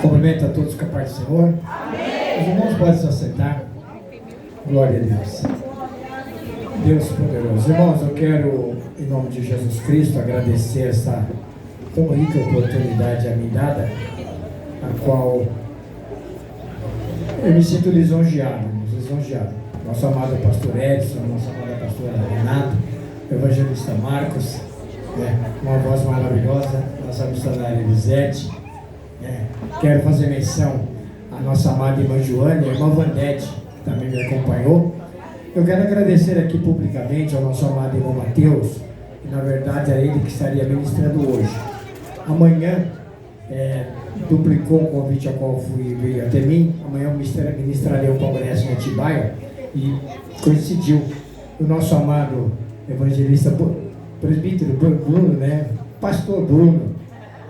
Cumprimento a todos com a paz do Senhor. Amém. Os irmãos podem se assentar. Glória a Deus. Deus poderoso. Irmãos, eu quero, em nome de Jesus Cristo, agradecer essa tão rica oportunidade a mim dada, a qual eu me sinto lisonjeado. Nosso amado pastor Edson, nossa amada pastora Renata, o evangelista Marcos, uma voz maravilhosa, nossa missionária Elisete. Quero fazer menção à nossa amada irmã Joana e a irmã Vandete, que também me acompanhou. Eu quero agradecer aqui publicamente ao nosso amado irmão Mateus, que na verdade era ele que estaria ministrando hoje. Amanhã duplicou o convite ao qual veio até mim. Amanhã eu ministrarei o congresso em Atibaia e coincidiu o nosso amado evangelista presbítero Bruno, pastor Bruno.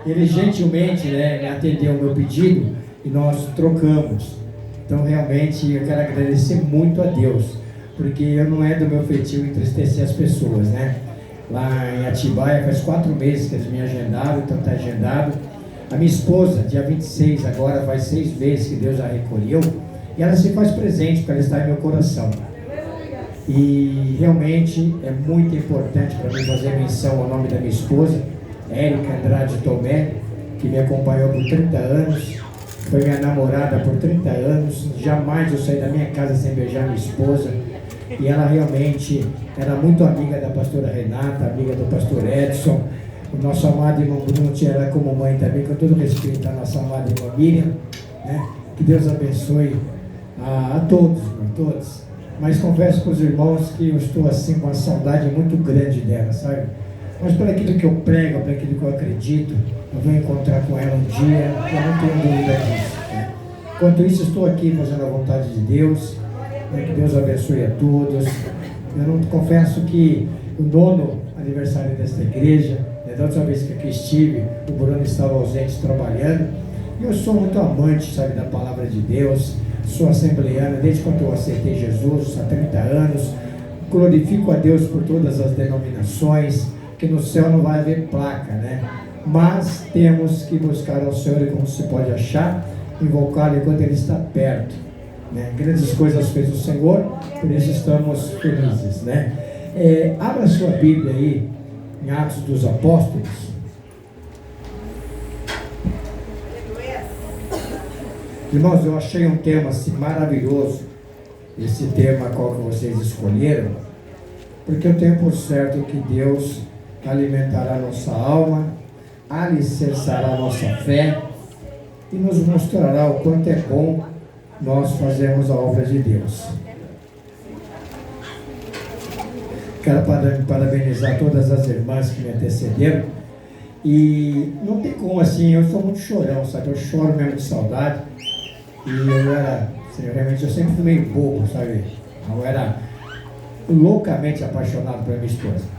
Ele gentilmente me atendeu ao meu pedido e nós trocamos. Então realmente eu quero agradecer muito a Deus, porque eu não é do meu feitio entristecer as pessoas, Lá em Atibaia faz 4 meses que eles me agendaram, então está agendado. A minha esposa, dia 26, agora faz 6 meses que Deus a recolheu, e ela se faz presente porque ela está em meu coração. E realmente é muito importante para mim fazer menção ao nome da minha esposa, Érica Andrade Tomé, que me acompanhou por 30 anos, foi minha namorada por 30 anos, jamais eu saí da minha casa sem beijar minha esposa, e ela realmente era muito amiga da pastora Renata, amiga do pastor Edson, o nosso amado irmão Bruno tinha ela como mãe também, com todo respeito à nossa amada irmã Miriam, que Deus abençoe a todos, mas confesso para os irmãos que eu estou assim com uma saudade muito grande dela, sabe? Mas por aquilo que eu prego, por aquilo que eu acredito, eu vou encontrar com ela um dia, eu não tenho dúvida disso. Enquanto isso, estou aqui fazendo a vontade de Deus, que Deus abençoe a todos. Eu não confesso que o 9º aniversário desta igreja, da última vez que aqui estive, o Bruno estava ausente trabalhando, e eu sou muito amante, sabe, da palavra de Deus, sou assembleano desde quando eu aceitei Jesus, há 30 anos, glorifico a Deus por todas as denominações, que no céu não vai haver placa, mas temos que buscar ao Senhor e como se pode achar, invocá-lo enquanto Ele está perto, Grandes coisas fez o Senhor, por isso estamos felizes, Abra sua Bíblia aí em Atos dos Apóstolos. Irmãos, eu achei um tema assim maravilhoso, esse tema qual que vocês escolheram, porque eu tenho por certo que Deus alimentará a nossa alma, alicerçará a nossa fé e nos mostrará o quanto é bom nós fazermos a obra de Deus. Quero parabenizar todas as irmãs que me antecederam. E não tem como assim, eu sou muito chorão, sabe? Eu choro mesmo de saudade. E realmente eu sempre fui meio bobo, sabe? Eu era loucamente apaixonado pela minha esposa.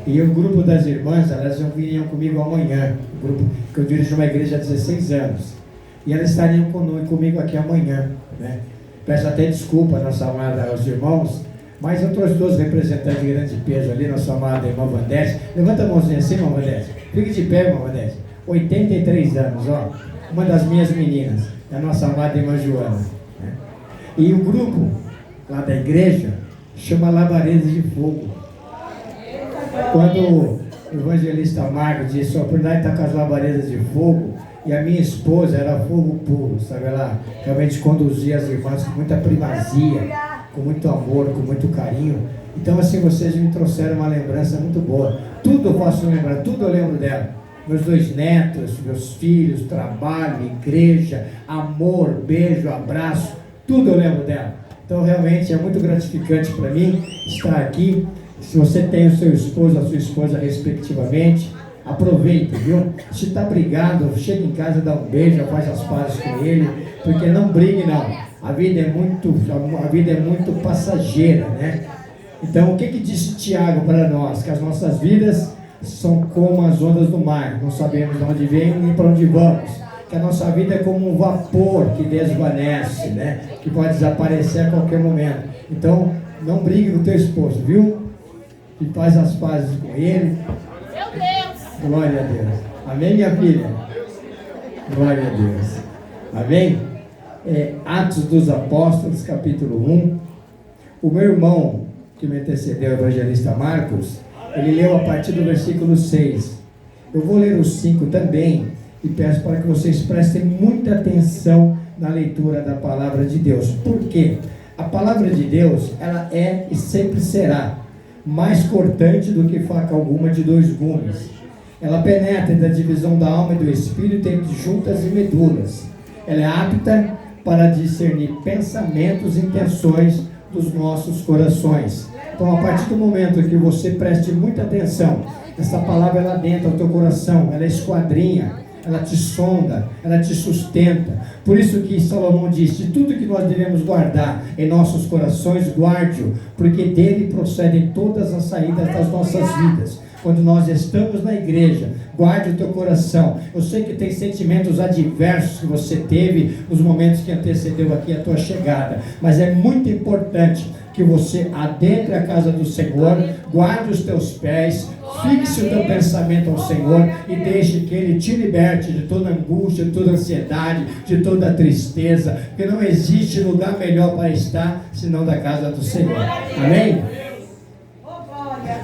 E o grupo das irmãs, elas vinham comigo amanhã. O grupo que eu dirijo uma igreja há 16 anos. E elas estariam comigo aqui amanhã, Peço até desculpa, nossa amada, aos irmãos, mas eu trouxe 2 representantes de grande peso ali, nossa amada irmã Vandete. Levanta a mãozinha assim, irmã Vandete. Fique de pé, irmã Vandete. 83 anos, uma das minhas meninas, a nossa amada irmã Joana. E o grupo lá da igreja chama Labaredas de Fogo. Quando o evangelista Marcos disse, a oportunidade está com as labaredas de fogo, e a minha esposa era fogo puro, sabe? Ela realmente conduzia as irmãs com muita primazia, com muito amor, com muito carinho. Então assim, vocês me trouxeram uma lembrança muito boa. Tudo eu posso lembrar, tudo eu lembro dela. Meus 2 netos, meus filhos, trabalho, igreja, amor, beijo, abraço, tudo eu lembro dela. Então realmente é muito gratificante para mim estar aqui. Se você tem o seu esposo, a sua esposa respectivamente, aproveita, viu? Se está brigado, chega em casa, dá um beijo, faz as pazes com ele, porque não brigue não. A vida é muito passageira, Então o que disse Tiago para nós? Que as nossas vidas são como as ondas do mar, não sabemos de onde vem nem para onde vamos. Que a nossa vida é como um vapor que desvanece, Que pode desaparecer a qualquer momento. Então não brigue com o teu esposo, viu? E faz as pazes com ele. Meu Deus! Glória a Deus. Amém, minha filha? Glória a Deus. Amém? Atos dos Apóstolos, capítulo 1. O meu irmão, que me antecedeu, o evangelista Marcos, ele leu a partir do versículo 6. Eu vou ler o 5 também e peço para que vocês prestem muita atenção na leitura da palavra de Deus. Por quê? A palavra de Deus, ela é e sempre será mais cortante do que faca alguma de dois gumes. Ela penetra da divisão da alma e do espírito entre juntas e medulas. Ela é apta para discernir pensamentos e intenções dos nossos corações. Então, a partir do momento que você preste muita atenção, essa palavra ela adentra o teu coração, ela esquadrinha, ela te sonda, ela te sustenta. Por isso que Salomão disse: de tudo que nós devemos guardar em nossos corações, guarde-o, porque dele procedem todas as saídas das nossas vidas. Quando nós estamos na igreja, guarde o teu coração. Eu sei que tem sentimentos adversos que você teve nos momentos que antecedeu aqui a tua chegada, mas é muito importante que você adentre a casa do Senhor, guarde os teus pés, fixe o teu pensamento ao Senhor e deixe que Ele te liberte de toda angústia, de toda ansiedade, de toda tristeza, porque não existe lugar melhor para estar senão da casa do Senhor. Amém?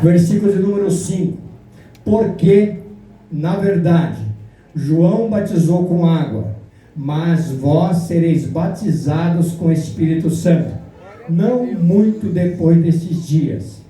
Versículo de número 5. Porque, na verdade, João batizou com água, mas vós sereis batizados com o Espírito Santo, não muito depois desses dias.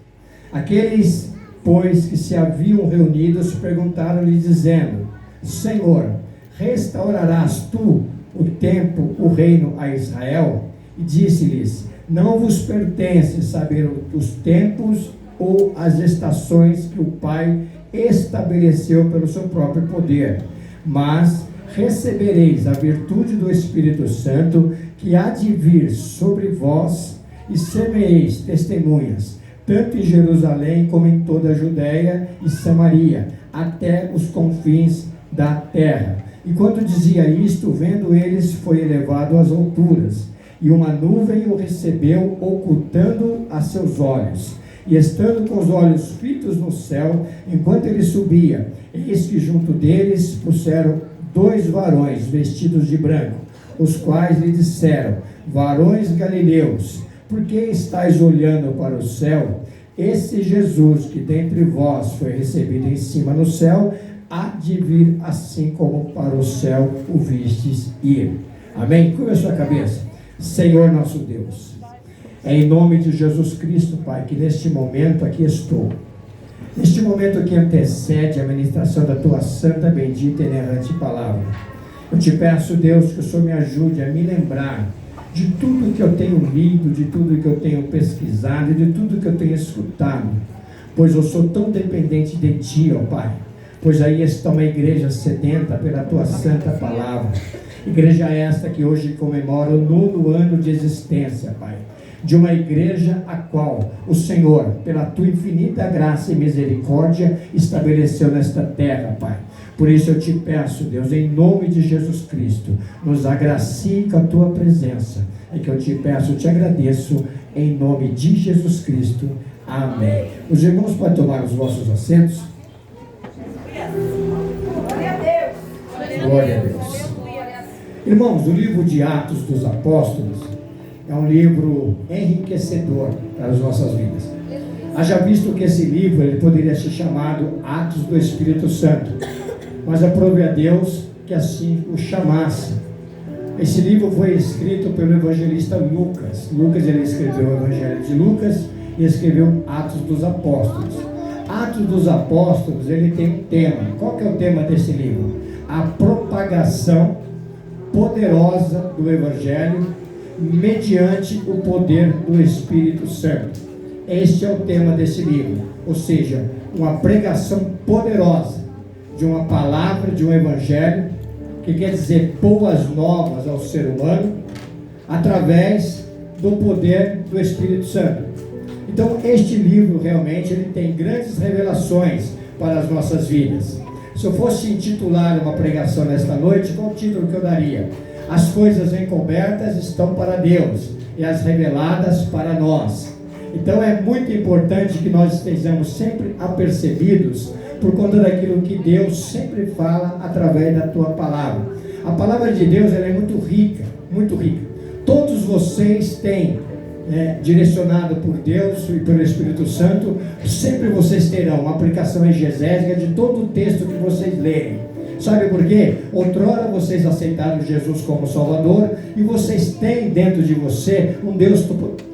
Aqueles, pois, que se haviam reunido, perguntaram-lhe, dizendo: Senhor, restaurarás tu o reino a Israel? E disse-lhes: não vos pertence saber os tempos ou as estações que o Pai estabeleceu pelo seu próprio poder, mas recebereis a virtude do Espírito Santo, que há de vir sobre vós, e semeis testemunhas, tanto em Jerusalém como em toda a Judéia e Samaria, até os confins da terra. Enquanto dizia isto, vendo eles, foi elevado às alturas, e uma nuvem o recebeu, ocultando a seus olhos. E estando com os olhos fitos no céu, enquanto ele subia, eis que junto deles puseram dois varões vestidos de branco, os quais lhe disseram: varões galileus, por que estáis olhando para o céu? Esse Jesus que dentre vós foi recebido em cima no céu, há de vir assim como para o céu o vistes ir. Amém? Curva a sua cabeça. Senhor nosso Deus, é em nome de Jesus Cristo, Pai, que neste momento aqui estou. Neste momento que antecede a ministração da Tua santa, bendita e inerrante palavra. Eu te peço, Deus, que o Senhor me ajude a me lembrar de tudo que eu tenho lido, de tudo que eu tenho pesquisado, de tudo que eu tenho escutado. Pois eu sou tão dependente de Ti, ó Pai. Pois aí está uma igreja sedenta pela Tua santa palavra. Igreja esta que hoje comemora o 9º ano de existência, Pai. De uma igreja a qual o Senhor, pela Tua infinita graça e misericórdia, estabeleceu nesta terra, Pai. Por isso eu te peço, Deus, em nome de Jesus Cristo, nos agracie com a Tua presença. É que eu te peço, eu te agradeço, em nome de Jesus Cristo. Amém. Os irmãos podem tomar os vossos assentos? Glória a Deus. Glória a Deus. Irmãos, o livro de Atos dos Apóstolos é um livro enriquecedor para as nossas vidas. Haja visto que esse livro ele poderia ser chamado Atos do Espírito Santo, mas aprove a Deus que assim o chamasse. Esse livro foi escrito pelo evangelista Lucas. Lucas ele escreveu o Evangelho de Lucas e escreveu Atos dos Apóstolos. Atos dos Apóstolos ele tem um tema. Qual que é o tema desse livro? A propagação poderosa do Evangelho mediante o poder do Espírito Santo. Este é o tema desse livro, ou seja, uma pregação poderosa de uma palavra, de um evangelho, que quer dizer boas novas ao ser humano, através do poder do Espírito Santo. Então, este livro realmente ele tem grandes revelações para as nossas vidas. Se eu fosse intitular uma pregação nesta noite, qual o título que eu daria? As coisas encobertas estão para Deus e as reveladas para nós. Então é muito importante que nós estejamos sempre apercebidos por conta daquilo que Deus sempre fala através da Tua palavra. A palavra de Deus, ela é muito rica, muito rica. Todos vocês têm, direcionado por Deus e pelo Espírito Santo, sempre vocês terão uma aplicação exegética de todo o texto que vocês lerem. Sabe por quê? Outrora vocês aceitaram Jesus como Salvador e vocês têm dentro de você um Deus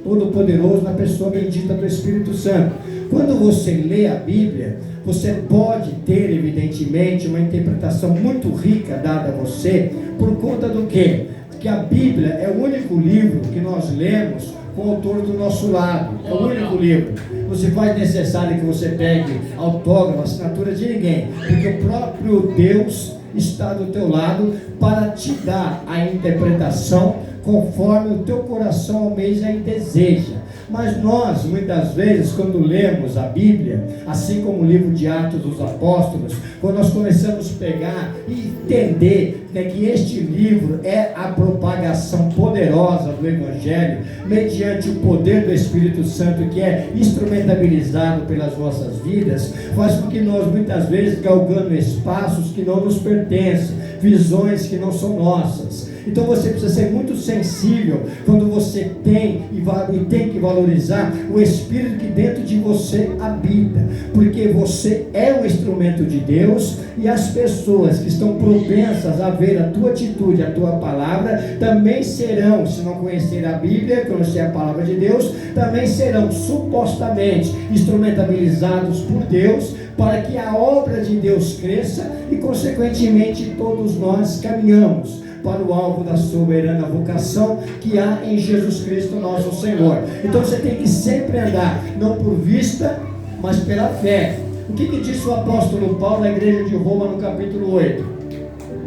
todo-poderoso na pessoa bendita do Espírito Santo. Quando você lê a Bíblia, você pode ter, evidentemente, uma interpretação muito rica dada a você, por conta do quê? Que a Bíblia é o único livro que nós lemos com o autor do nosso lado. É o único livro. Não se faz necessário que você pegue autógrafo, assinatura de ninguém, porque o próprio Deus está do teu lado para te dar a interpretação conforme o teu coração almeja e deseja. Mas nós, muitas vezes, quando lemos a Bíblia, assim como o livro de Atos dos Apóstolos, quando nós começamos a pegar e entender, que este livro é a propagação poderosa do Evangelho, mediante o poder do Espírito Santo, que é instrumentalizado pelas nossas vidas, faz com que nós, muitas vezes, galgando espaços que não nos pertencem, visões que não são nossas. Então você precisa ser muito sensível quando você tem que valorizar o Espírito que dentro de você habita, porque você é um instrumento de Deus, e as pessoas que estão propensas a ver a tua atitude, a tua palavra, também serão, se não conhecer a Bíblia, conhecer a palavra de Deus, também serão supostamente instrumentalizados por Deus, para que a obra de Deus cresça e consequentemente todos nós caminhamos para o alvo da soberana vocação que há em Jesus Cristo nosso Senhor. Então você tem que sempre andar, não por vista, mas pela fé. O que disse o apóstolo Paulo na igreja de Roma no capítulo 8?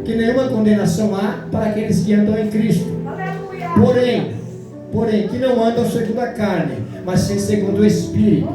Que nenhuma condenação há para aqueles que andam em Cristo. Porém, que não andam segundo a carne, mas sim segundo o Espírito.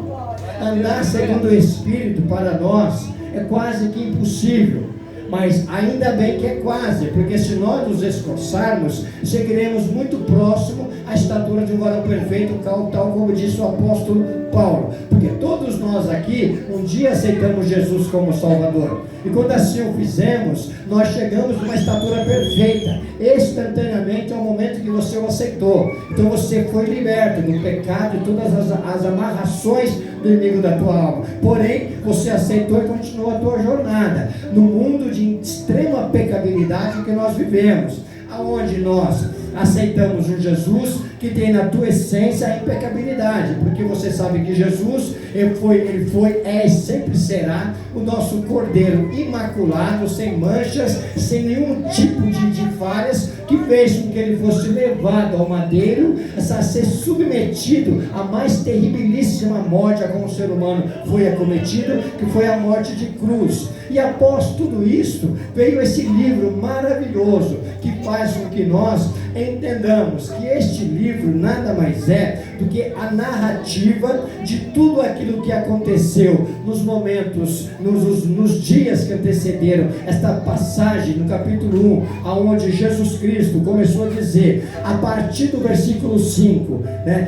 Andar segundo o Espírito para nós é quase que impossível. Mas ainda bem que é quase, porque se nós nos esforçarmos, seguiremos muito próximo à estatura de um varão perfeito, tal como disse o apóstolo Paulo. Porque todos nós aqui, um dia aceitamos Jesus como Salvador. E quando assim o fizemos, nós chegamos numa estatura perfeita. Instantaneamente é o momento que você o aceitou. Então você foi liberto do pecado e todas as amarrações do inimigo da tua alma. Porém, você aceitou e continuou a tua jornada no mundo de extrema pecabilidade que nós vivemos, aonde nós aceitamos um Jesus que tem na tua essência a impecabilidade, porque você sabe que Jesus, ele foi, é e sempre será o nosso Cordeiro imaculado, sem manchas, sem nenhum tipo de falhas, que fez com que ele fosse levado ao madeiro, a ser submetido à mais terribilíssima morte a como o ser humano foi acometido, que foi a morte de cruz. E após tudo isso, veio esse livro maravilhoso, que faz com que nós entendamos que este livro nada mais é do que a narrativa de tudo aquilo que aconteceu nos momentos, nos dias que antecederam esta passagem no capítulo 1, aonde Jesus Cristo começou a dizer, a partir do versículo 5,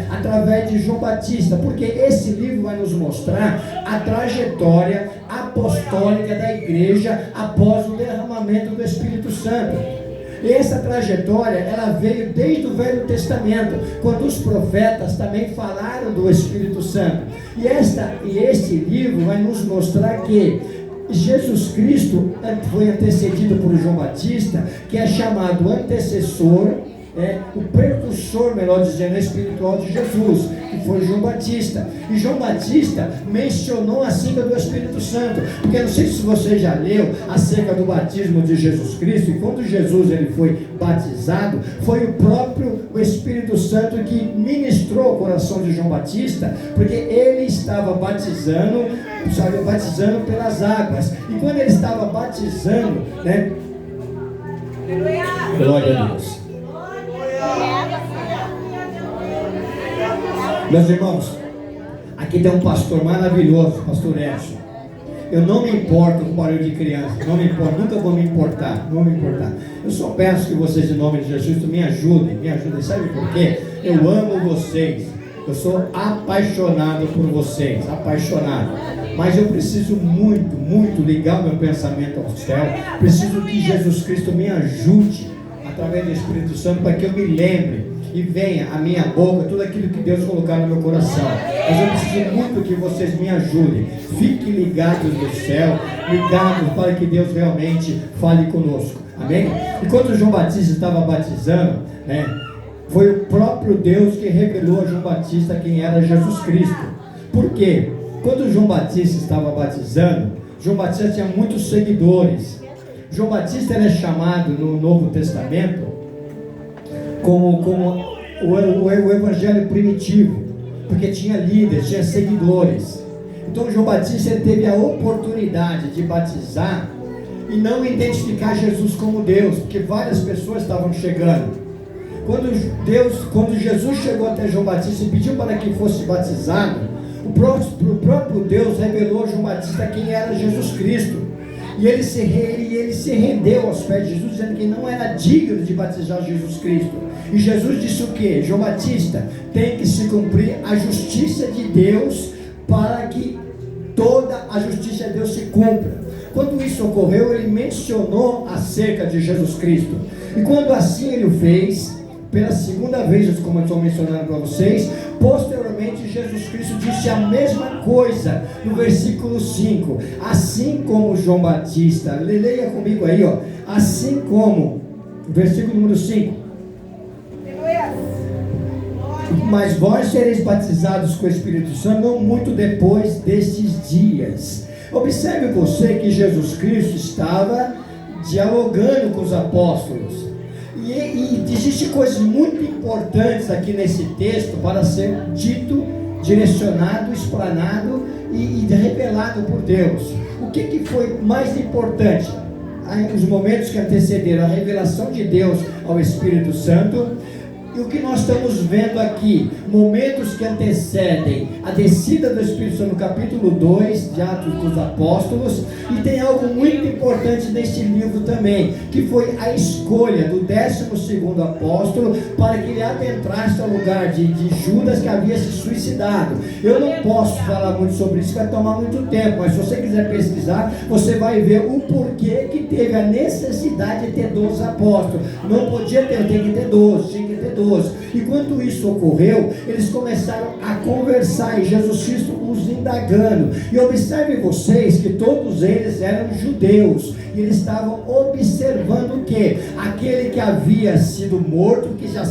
através de João Batista, porque esse livro vai nos mostrar a trajetória apostólica da igreja após o derramamento do Espírito Santo. E essa trajetória, ela veio desde o Velho Testamento, quando os profetas também falaram do Espírito Santo. E este livro vai nos mostrar que Jesus Cristo foi antecedido por João Batista, que é chamado antecessor, o precursor, melhor dizendo, espiritual de Jesus, que foi João Batista. E João Batista mencionou acerca do Espírito Santo, porque não sei se você já leu acerca do batismo de Jesus Cristo, e quando Jesus ele foi batizado, foi o próprio Espírito Santo que ministrou o coração de João Batista, porque ele estava batizando pelas águas, e quando ele estava batizando, glória a Deus. Meus irmãos, aqui tem um pastor maravilhoso, pastor Edson. Eu não me importo com barulho de criança, não me importo, nunca vou me importar. Eu só peço que vocês, em nome de Jesus, me ajudem. Sabe por quê? Eu amo vocês, eu sou apaixonado por vocês, apaixonado. mas eu preciso muito, muito ligar o meu pensamento ao céu. Preciso que Jesus Cristo me ajude através do Espírito Santo para que eu me lembre e venha à minha boca tudo aquilo que Deus colocar no meu coração. Mas eu preciso muito que vocês me ajudem. Fiquem ligados no céu, ligados para que Deus realmente fale conosco. Amém? Enquanto João Batista estava batizando, foi o próprio Deus que revelou a João Batista quem era Jesus Cristo. Por quê? Quando João Batista estava batizando, João Batista tinha muitos seguidores. João Batista era chamado no Novo Testamento como o evangelho primitivo, porque tinha líderes, tinha seguidores. Então João Batista teve a oportunidade de batizar e não identificar Jesus como Deus, porque várias pessoas estavam chegando. Quando Jesus chegou até João Batista e pediu para que fosse batizado, o próprio Deus revelou a João Batista quem era Jesus Cristo. E ele se rendeu aos pés de Jesus, dizendo que não era digno de batizar Jesus Cristo. E Jesus disse o quê? João Batista, tem que se cumprir a justiça de Deus, para que toda a justiça de Deus se cumpra. Quando isso ocorreu, ele mencionou acerca de Jesus Cristo. E quando assim ele o fez, pela segunda vez, como eu estou mencionando para vocês, posteriormente Jesus Cristo disse a mesma coisa no versículo 5. Assim como João Batista, leia comigo aí, assim como, versículo número 5. Mas vós sereis batizados com o Espírito Santo não muito depois destes dias. Observe você que Jesus Cristo estava dialogando com os apóstolos. E existem coisas muito importantes aqui nesse texto para ser dito, direcionado, explanado e revelado por Deus. O que foi mais importante? Os momentos que antecederam a revelação de Deus ao Espírito Santo. E o que nós estamos vendo aqui, momentos que antecedem a descida do Espírito Santo, no capítulo 2 de Atos dos Apóstolos. E tem algo muito importante neste livro também, que foi a escolha do 12º apóstolo para que ele adentrasse ao lugar de Judas, que havia se suicidado. Eu não posso falar muito sobre isso, vai tomar muito tempo, mas se você quiser pesquisar, você vai ver o porquê que teve a necessidade de ter 12 apóstolos. Não podia ter, tem que ter 12, tinha que ter 12. E quando isso ocorreu, eles começaram a conversar, e Jesus Cristo os indagando. E observe vocês que todos eles eram judeus, e eles estavam observando o que? Aquele que havia sido morto, que já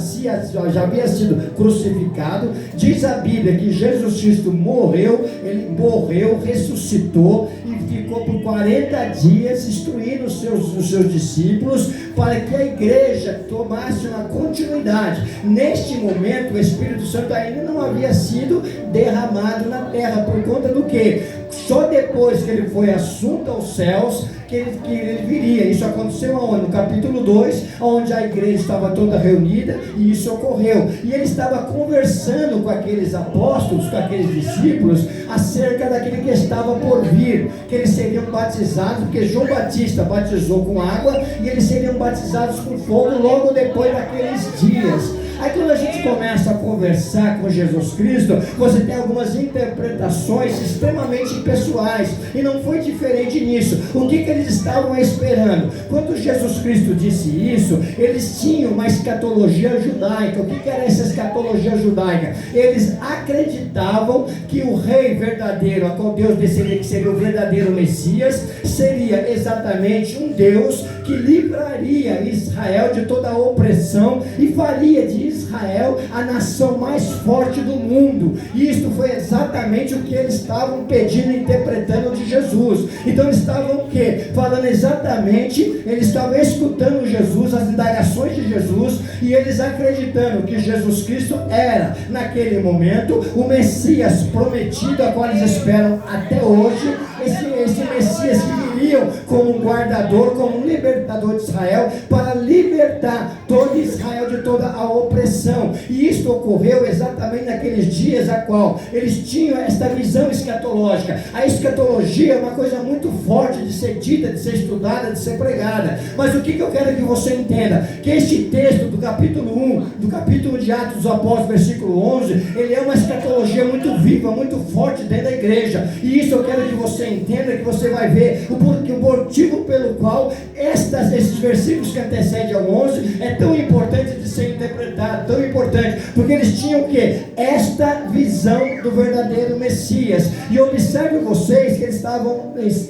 havia sido crucificado. Diz a Bíblia que Jesus Cristo morreu, ele morreu, ressuscitou e ficou por 40 dias instruindo os seus discípulos para que a igreja tomasse uma continuidade. Neste momento o Espírito Santo ainda não havia sido derramado na terra. Por conta do que? Só depois que ele foi assunto aos céus que ele viria. Isso aconteceu aonde? No capítulo 2, onde a igreja estava toda reunida, e isso ocorreu. E ele estava conversando com aqueles apóstolos, com aqueles discípulos, acerca daquele que estava por vir, que eles seriam batizados, porque João Batista batizou com água, e eles seriam batizados com fogo logo depois daqueles dias. Aí quando a gente começa a conversar com Jesus Cristo, você tem algumas interpretações extremamente pessoais, e não foi diferente nisso. O que eles estavam esperando? Quando Jesus Cristo disse isso, eles tinham uma escatologia judaica. O que era essa escatologia judaica? Eles acreditavam que o rei verdadeiro, a qual Deus desceria, que seria o verdadeiro Messias, seria exatamente um Deus que livraria Israel de toda a opressão e faria de Israel a nação mais forte do mundo. E isto foi exatamente o que eles estavam pedindo e interpretando de Jesus. Então eles estavam o quê? Falando exatamente, eles estavam escutando Jesus, as indagações de Jesus, e eles acreditando que Jesus Cristo era, naquele momento, o Messias prometido, a qual eles esperam até hoje, esse Messias que viria saíam como um guardador, como um libertador de Israel, para libertar todo Israel de toda a opressão. E isso ocorreu exatamente naqueles dias a qual eles tinham esta visão escatológica. A escatologia é uma coisa muito forte de ser dita, de ser estudada, de ser pregada. Mas o que eu quero que você entenda? Que este texto do capítulo 1, do capítulo de Atos dos Apóstolos, versículo 11, ele é uma escatologia muito viva, muito forte dentro da igreja. E isso eu quero que você entenda, que você vai ver o motivo pelo qual esses versículos que antecedem ao 11 é tão importante de ser interpretado, tão importante, porque eles tinham o quê? Esta visão do verdadeiro Messias. E observe vocês que eles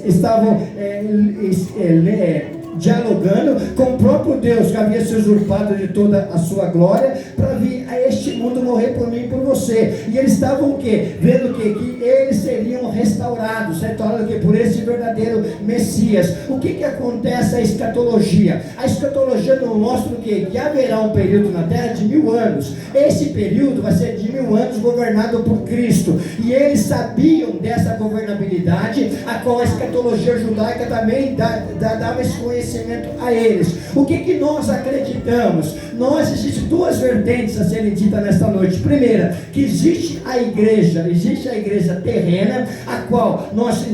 estavam dialogando com o próprio Deus, que havia se usurpado de toda a sua glória, para vir a este mundo morrer por mim e por você. E eles estavam o quê? Vendo que eles seriam restaurados o quê? Por esse verdadeiro Messias. O que acontece a escatologia? A escatologia nos mostra o quê? Que haverá um período na terra de 1000 anos. Esse período vai ser de 1000 anos governado por Cristo. E eles sabiam dessa governabilidade, a qual a escatologia judaica também dava esse conhecimento a eles. O que nós acreditamos? Existem duas vertentes a serem ditas nesta noite. Primeira, que existe a igreja terrena, a qual nós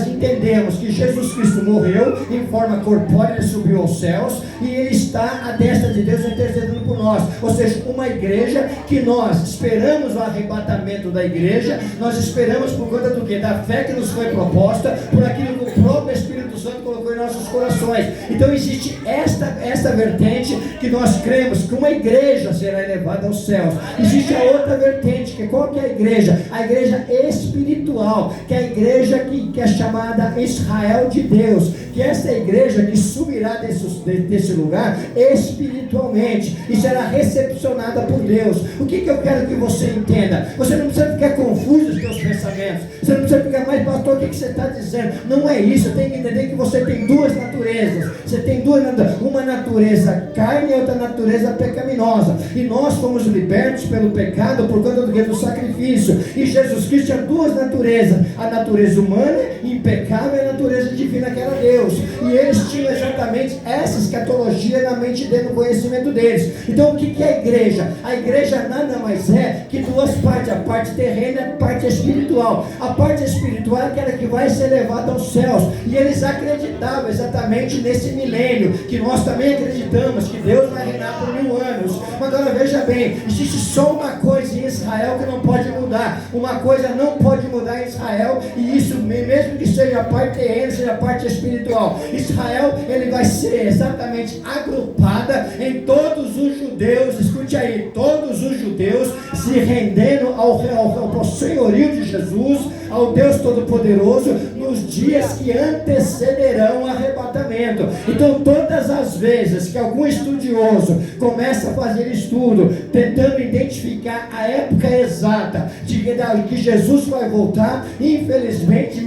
entendemos que Jesus Cristo morreu em forma corpórea, ele subiu aos céus e ele está à destra de Deus intercedendo por nós. Ou seja, uma igreja que nós esperamos o arrebatamento da igreja, nós esperamos por conta do quê? Da fé que nos foi proposta, por aquilo que o próprio Espírito Santo colocou em nossos corações. Então existe esta vertente que nós cremos que uma igreja será elevada aos céus. Existe a outra vertente, que qual que é a igreja? A igreja espiritual, que é a igreja que é chamada Israel de Deus, que essa igreja que subirá desse lugar espiritualmente e será recepcionada por Deus. O que eu quero que você entenda? Você não precisa ficar confuso nos seus pensamentos, você não precisa ficar mais, pastor, o que você está dizendo? Não é isso. Você tem que entender que você tem duas naturezas. Você tem duas naturezas, uma natureza carne e outra natureza pecaminosa, e nós fomos libertos pelo pecado por conta do sacrifício. E Jesus Cristo tinha duas naturezas, a natureza humana impecável e a natureza divina, que era Deus. E eles tinham exatamente essa escatologia na mente dele, no conhecimento deles. Então o que é a igreja? A igreja nada mais é que duas partes, a parte terrena e a parte espiritual. A parte espiritual é aquela que vai ser levada aos céus, e eles acreditavam exatamente nesse milênio, que nós também acreditamos que Deus vai reinar por 1000 anos. Mas agora veja bem, existe só uma coisa em Israel que não pode mudar. Uma coisa não pode mudar em Israel, e isso mesmo que seja a parte terrena, seja a parte espiritual. Israel, ele vai ser exatamente agrupada em todos os judeus, escute aí, todos os judeus se rendendo ao senhorio de Jesus, ao Deus Todo-Poderoso, nos dias que antecederão o arrebatamento. Então todas as vezes que algum estudioso começa a fazer estudo, tentando identificar a época exata de que Jesus vai voltar, infelizmente,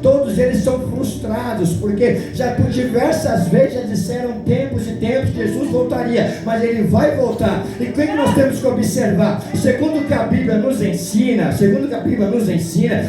todos eles são frustrados, porque já por diversas vezes já disseram tempos e tempos que Jesus voltaria, mas ele vai voltar. E o que nós temos que observar? Segundo o que a Bíblia nos ensina,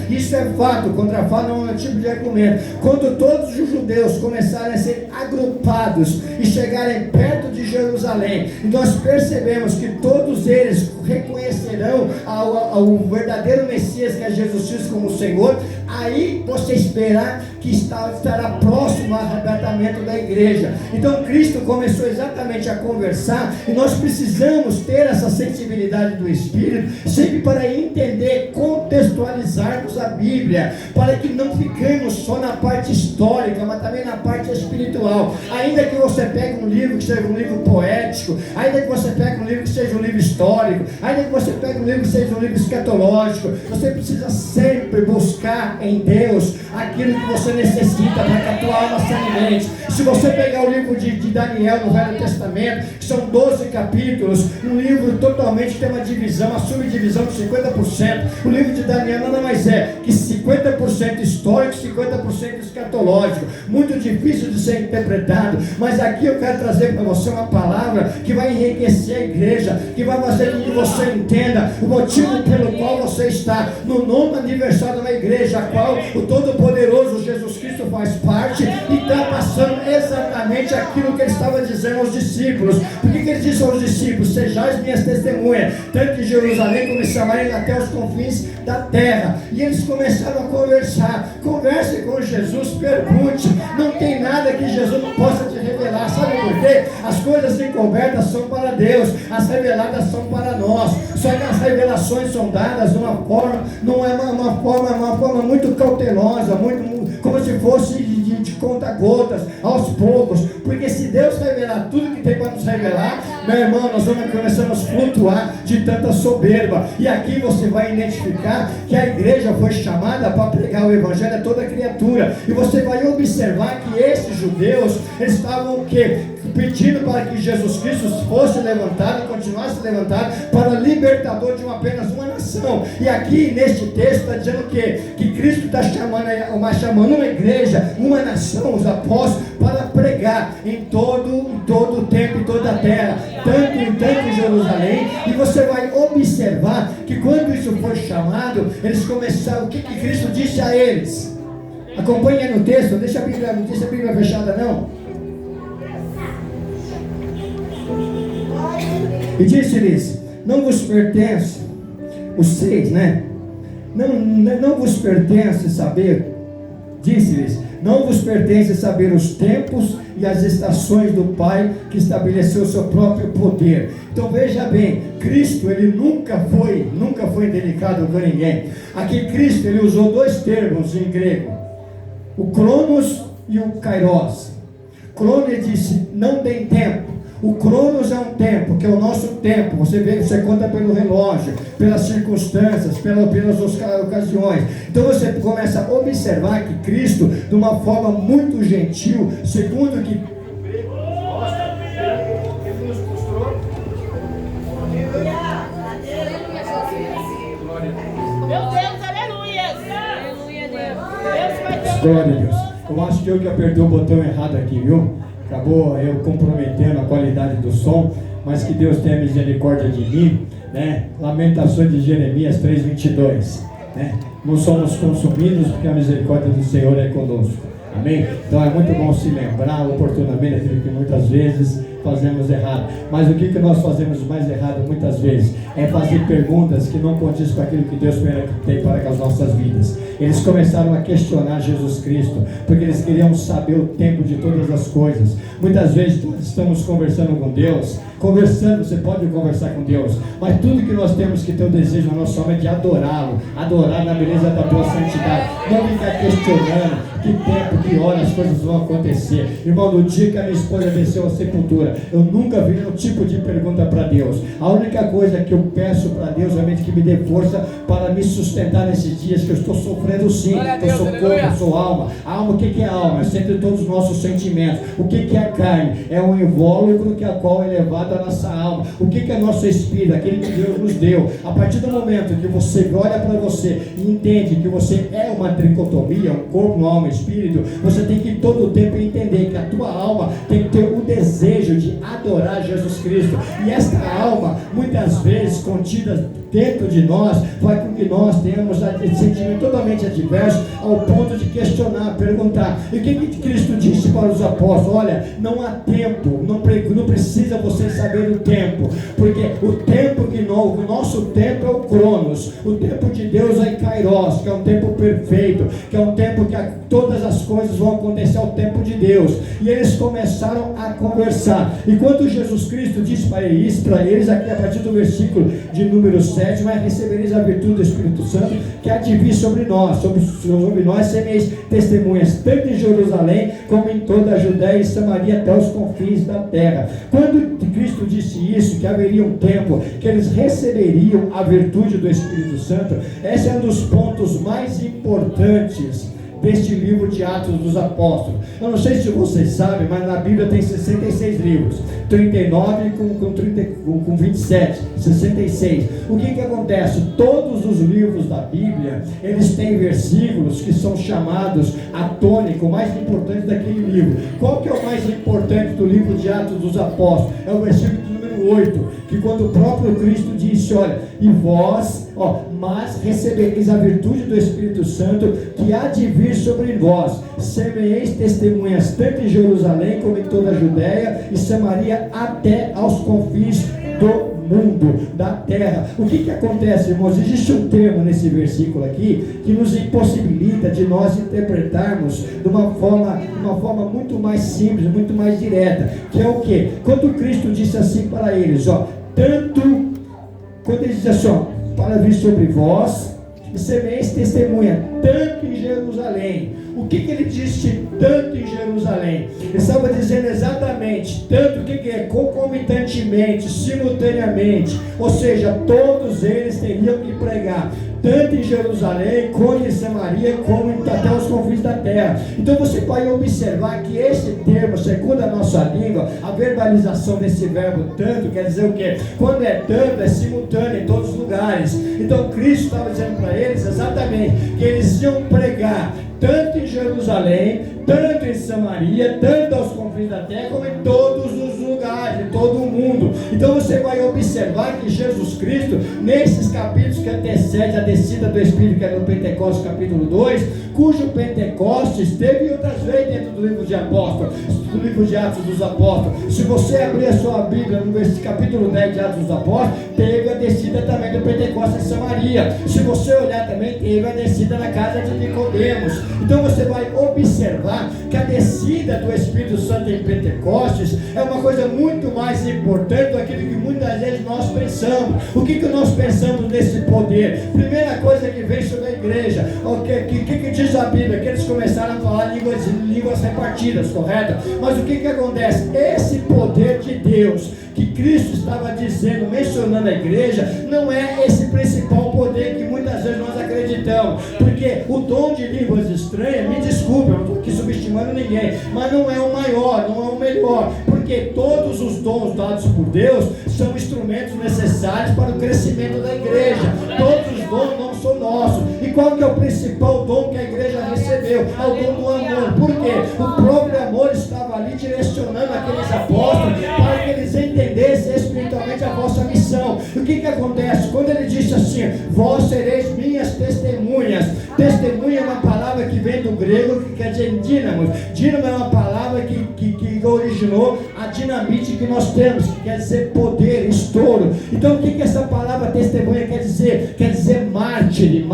isso é fato, contra fato não é um tipo de argumento. Quando todos os judeus começarem a ser agrupados e chegarem perto de Jerusalém, nós percebemos que todos eles reconhecerão ao verdadeiro Messias, que é Jesus Cristo, como Senhor. Aí você esperar que estará próximo ao arrebatamento da igreja. Então Cristo começou exatamente a conversar, e nós precisamos ter essa sensibilidade do Espírito, sempre para entender, contextualizarmos a Bíblia, para que não fiquemos só na parte histórica, mas também na parte espiritual. Ainda que você pegue um livro que seja um livro poético, ainda que você pegue um livro que seja um livro histórico, ainda que você pegue um livro que seja um livro escatológico, você precisa sempre buscar em Deus aquilo que você necessita para que a tua alma se alimente. Se você pegar o livro de Daniel no Velho Velho Testamento, que são 12 capítulos, um livro totalmente tem uma divisão, uma subdivisão de 50%. O livro de Daniel nada mais é que 50% histórico, 50% escatológico, muito difícil de ser interpretado, mas aqui eu quero trazer para você uma palavra que vai enriquecer a igreja, que vai fazer com que você entenda o motivo pelo qual você está no 9º aniversário da igreja, a qual o Todo-Poderoso Jesus Cristo faz parte, e está passando exatamente aquilo que ele estava dizendo aos discípulos. Por que ele disse aos discípulos: sejais minhas testemunhas, tanto em Jerusalém como em Samaria, até os confins da terra. E eles começaram a conversar. Converse com Jesus, pergunte. Não tem nada que Jesus não possa te revelar. Sabe por quê? As coisas encobertas são para Deus, as reveladas são para nós. Só que as revelações são dadas de uma forma, não é uma forma muito cautelosa, muito como se fosse de conta-gotas, aos poucos. Porque se Deus revelar tudo que tem para nos revelar, meu irmão, nós vamos começar a flutuar de tanta soberba. E aqui você vai identificar que a igreja foi chamada para pregar o evangelho a toda criatura. E você vai observar que esses judeus, eles estavam o quê? Pedindo para que Jesus Cristo fosse levantado e continuasse levantado para libertador de apenas uma nação. E aqui neste texto está dizendo o quê? Que Cristo está chamando uma igreja, uma nação, os apóstolos, para pregar em todo o tempo, em toda a terra, tanto em Jerusalém. E você vai observar que quando isso foi chamado, eles começaram, o que Cristo disse a eles? Acompanhe aí no texto, não deixa a Bíblia fechada não. E disse-lhes: não vos pertence, os 6, né? Não vos pertence saber, disse-lhes, não vos pertence saber os tempos e as estações do Pai, que estabeleceu o seu próprio poder. Então veja bem, Cristo, ele nunca foi delicado com ninguém. Aqui Cristo, ele usou 2 termos em grego, o Cronos e o Kairos. Cronos, ele disse, não tem tempo. O Cronos é um tempo, que é o nosso tempo. Você vê, você conta pelo relógio, pelas circunstâncias, pelas ocasiões. Então você começa a observar que Cristo, de uma forma muito gentil, segundo que ele nos mostrou. Meu Deus, aleluia! Aleluia, Deus. Glória a Deus. Eu acho que eu que apertei o botão errado aqui, viu? Acabou eu comprometendo a qualidade do som, mas que Deus tenha misericórdia de mim, né? Lamentações de Jeremias 3:22, né? Não somos consumidos porque a misericórdia do Senhor é conosco, amém? Então é muito bom se lembrar oportunamente aquilo que muitas vezes fazemos errado. Mas o que nós fazemos mais errado muitas vezes? É fazer perguntas que não condizem com aquilo que Deus tem para as nossas vidas. Eles começaram a questionar Jesus Cristo, porque eles queriam saber o tempo de todas as coisas. Muitas vezes nós estamos conversando com Deus, você pode conversar com Deus, mas tudo que nós temos que ter o desejo na nossa alma é de adorá-lo, adorar na beleza da tua santidade, não ficar questionando que tempo, que hora as coisas vão acontecer. Irmão, no dia que a minha esposa desceu à sepultura, eu nunca vi nenhum tipo de pergunta para Deus. A única coisa que eu peço para Deus é que me dê força para me sustentar nesses dias que eu estou sofrendo sim. Eu sou corpo, sou alma. A alma, o que é a alma? É sempre todos os nossos sentimentos. O que é a carne? É um invólucro que a qual é levado a nossa alma. O que é nosso espírito? Aquele que Deus nos deu. A partir do momento que você olha para você e entende que você é uma tricotomia, um corpo, uma alma, espírito, você tem que todo o tempo entender que a tua alma tem que ter o desejo de adorar Jesus Cristo. E esta alma, muitas vezes contida dentro de nós, vai com que nós tenhamos sentimento totalmente adverso, ao ponto de questionar, perguntar. E o que Cristo disse para os apóstolos? Olha, não há tempo, não precisa você saber o tempo, porque o tempo o nosso tempo é o Cronos, o tempo de Deus é Kairos, que é um tempo perfeito, que é um tempo que todas as coisas vão acontecer ao tempo de Deus. E eles começaram a conversar. E quando Jesus Cristo disse para eles aqui a partir do versículo de número 7, mas recebereis a virtude do Espírito Santo, que há de vir sobre nós, sobre nós sereis testemunhas, tanto em Jerusalém, como em toda a Judéia e Samaria, até os confins da terra. Quando Cristo disse isso, que haveria um tempo que eles receberiam a virtude do Espírito Santo, esse é um dos pontos mais importantes deste livro de Atos dos Apóstolos. Eu não sei se vocês sabem, mas na Bíblia tem 66 livros, 39 com 27, 66. O que acontece? Todos os livros da Bíblia, eles têm versículos que são chamados a tônica, o mais importante daquele livro. Qual que é o mais importante do livro de Atos dos Apóstolos? É o versículo número 8, que quando o próprio Cristo disse, olha, e vós, mas recebereis a virtude do Espírito Santo que há de vir sobre vós, semeis testemunhas tanto em Jerusalém como em toda a Judéia e Samaria até aos confins do mundo, da terra. O que acontece, irmãos? Existe um termo nesse versículo aqui que nos impossibilita de nós interpretarmos de uma forma muito mais simples, muito mais direta, que é o que? Quando Cristo disse assim para eles, quando ele diz assim, para vir sobre vós e semeis testemunha tanto em Jerusalém. O que ele disse tanto em Jerusalém? Ele estava dizendo exatamente tanto, o que é? Concomitantemente, simultaneamente, ou seja, todos eles teriam que pregar tanto em Jerusalém, como em Samaria, como até os confins da terra. Então você pode observar que esse termo, segundo a nossa língua, a verbalização desse verbo tanto, quer dizer o quê? Quando é tanto, é simultâneo em todos os lugares. Então Cristo estava dizendo para eles exatamente que eles iam pregar tanto em Jerusalém, tanto em Samaria, tanto aos confins da terra, como em todos os lugares, em todo o mundo. Então você vai observar que Jesus Cristo, nesses capítulos que antecedem a descida do Espírito, que é no Pentecostes capítulo 2, cujo Pentecostes teve outras vezes dentro do livro de Apóstolos, do livro de Atos dos Apóstolos. Se você abrir a sua Bíblia no capítulo 10 de Atos dos Apóstolos, teve a descida também do Pentecostes em Samaria. Se você olhar também, teve a descida na casa de Nicodemos. Então você vai observar que a descida do Espírito Santo em Pentecostes é uma coisa muito mais importante do que muitas vezes nós pensamos. O que nós pensamos nesse poder? Primeira coisa que vem sobre a igreja, o que diz a Bíblia? Que eles começaram a falar línguas repartidas, correto? Mas o que acontece? Esse poder de Deus que Cristo estava dizendo, mencionando a igreja, não é esse principal poder que muitas vezes nós acreditamos, porque o dom de línguas estranhas, me desculpe, eu não estou aqui subestimando ninguém, mas não é o maior, não é o melhor, porque todos os dons dados por Deus são instrumentos necessários para o crescimento da igreja. Todos os dons não são nossos. E qual que é o principal dom que a igreja recebeu? É o dom do amor. Por quê? O próprio amor estava ali direcionando aqueles apóstolos para que eles entendessem espiritualmente a vossa missão. E o que acontece? Quando ele disse assim, vós sereis minhas testemunhas. Testemunha é uma palavra que vem do grego, que quer dizer dínamos. Dínamo é uma palavra que originou a dinamite que nós temos, que quer dizer poder, estouro. Então o que essa palavra testemunha quer dizer? Quer dizer mártir,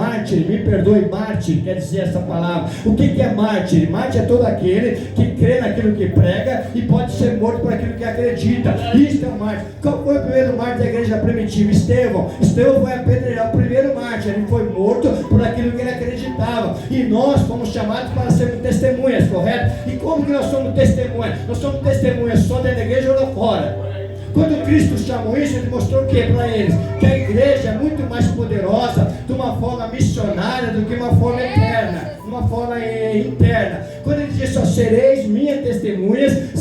me perdoe, mártir, quer dizer essa palavra. O que é mártir? Mártir é todo aquele que crê naquilo que prega e pode ser morto por aquilo que acredita. Isto é um mártir. Qual foi o primeiro mártir da igreja primitiva? Estevão. Estevão foi apedrejado, o primeiro mártir. Ele foi morto por aquilo que ele acreditava. E nós fomos chamados para sermos testemunhas, correto? E como que nós somos testemunhas? Nós somos testemunhas só dentro da igreja ou lá fora? Quando Cristo chamou isso, ele mostrou o que para eles? Que a igreja é muito mais poderosa de uma forma missionária do que uma forma eterna, uma forma interna. Quando ele disse, sereis minhas testemunhas,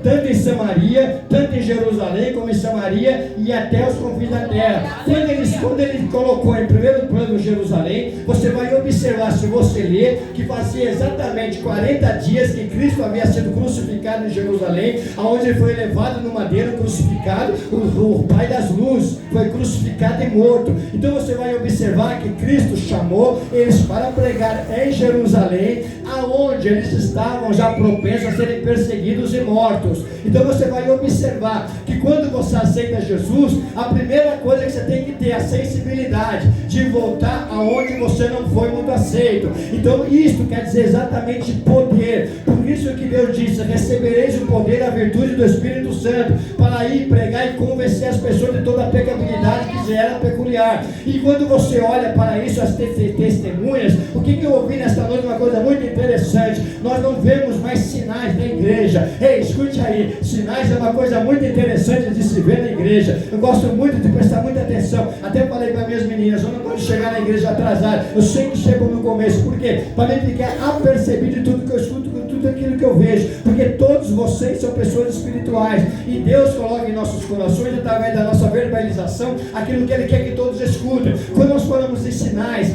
tanto em Samaria, tanto em Jerusalém como em Samaria e até os confins da terra. Quando ele colocou em primeiro plano Jerusalém, você vai observar, se você ler, que fazia exatamente 40 dias que Cristo havia sido crucificado em Jerusalém, aonde ele foi levado no madeiro, crucificado, o Pai das Luzes foi crucificado e morto. Então você vai observar que Cristo chamou eles para pregar em Jerusalém, aonde eles estavam já propensos a serem perseguidos e mortos. Então você vai observar que quando você aceita Jesus, a primeira coisa que você tem que ter é a sensibilidade de voltar aonde você não foi muito aceito. Então isto quer dizer exatamente poder. Por isso que Deus disse: recebereis o poder, a virtude do Espírito Santo, para ir pregar e convencer as pessoas de toda a pecabilidade que lhe era peculiar. E quando você olha para isso, as testemunhas, o que eu ouvi nesta noite? Uma coisa muito interessante: nós não vemos mais sinais na igreja. Ei, escute aí, sinais é uma coisa muito interessante de se ver na igreja. Eu gosto muito de prestar muita atenção. Até falei para minhas meninas: eu não gosto de chegar na igreja atrasado, eu sempre chego no começo. Por quê? Para mim ficar apercebido de tudo que eu escuto, de tudo aquilo que eu vejo, porque todos vocês são pessoas espirituais, e Deus coloca em nossos corações, através da nossa verbalização, aquilo que Ele quer que todos escutem. Quando nós falamos de sinais,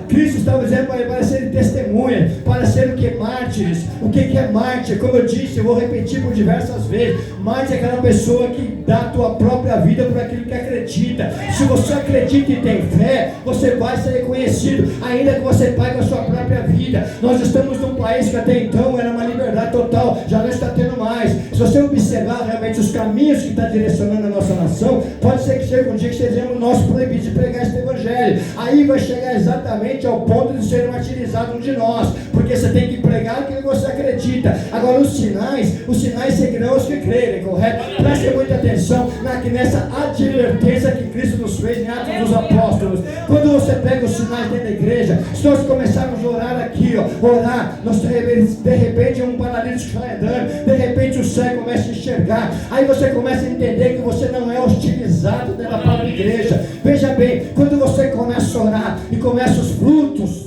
Cristo estava dizendo para serem testemunhas, para serem o que? Mártires. O que é mártir? Como eu disse, eu vou repetir por diversas vezes: mártir é aquela pessoa que dá a tua própria vida por aquilo que acredita. Se você acredita e tem fé, você vai ser reconhecido, ainda que você pague a sua própria vida. Nós estamos num país que até então era uma liberdade total, já não está tendo mais. Se você observar realmente os caminhos que está direcionando a nossa nação, pode ser que chegue um dia que sejamos nós proibidos de pregar este evangelho. Aí vai chegar exatamente ao ponto de ser martirizado um de nós, porque você tem que pregar aquilo que você acredita. Agora os sinais seguirão os que crerem, correto? Preste muita atenção nessa advertência que Cristo nos fez em Atos dos Apóstolos. Quando você pega os sinais dentro da igreja, se nós começarmos a orar aqui, orar, nós de repente um paralítico está andando, de repente o cego começa a enxergar, aí você começa a entender que você não é hostilizado dentro da própria igreja. Veja bem, quando você começa a orar e começa os frutos,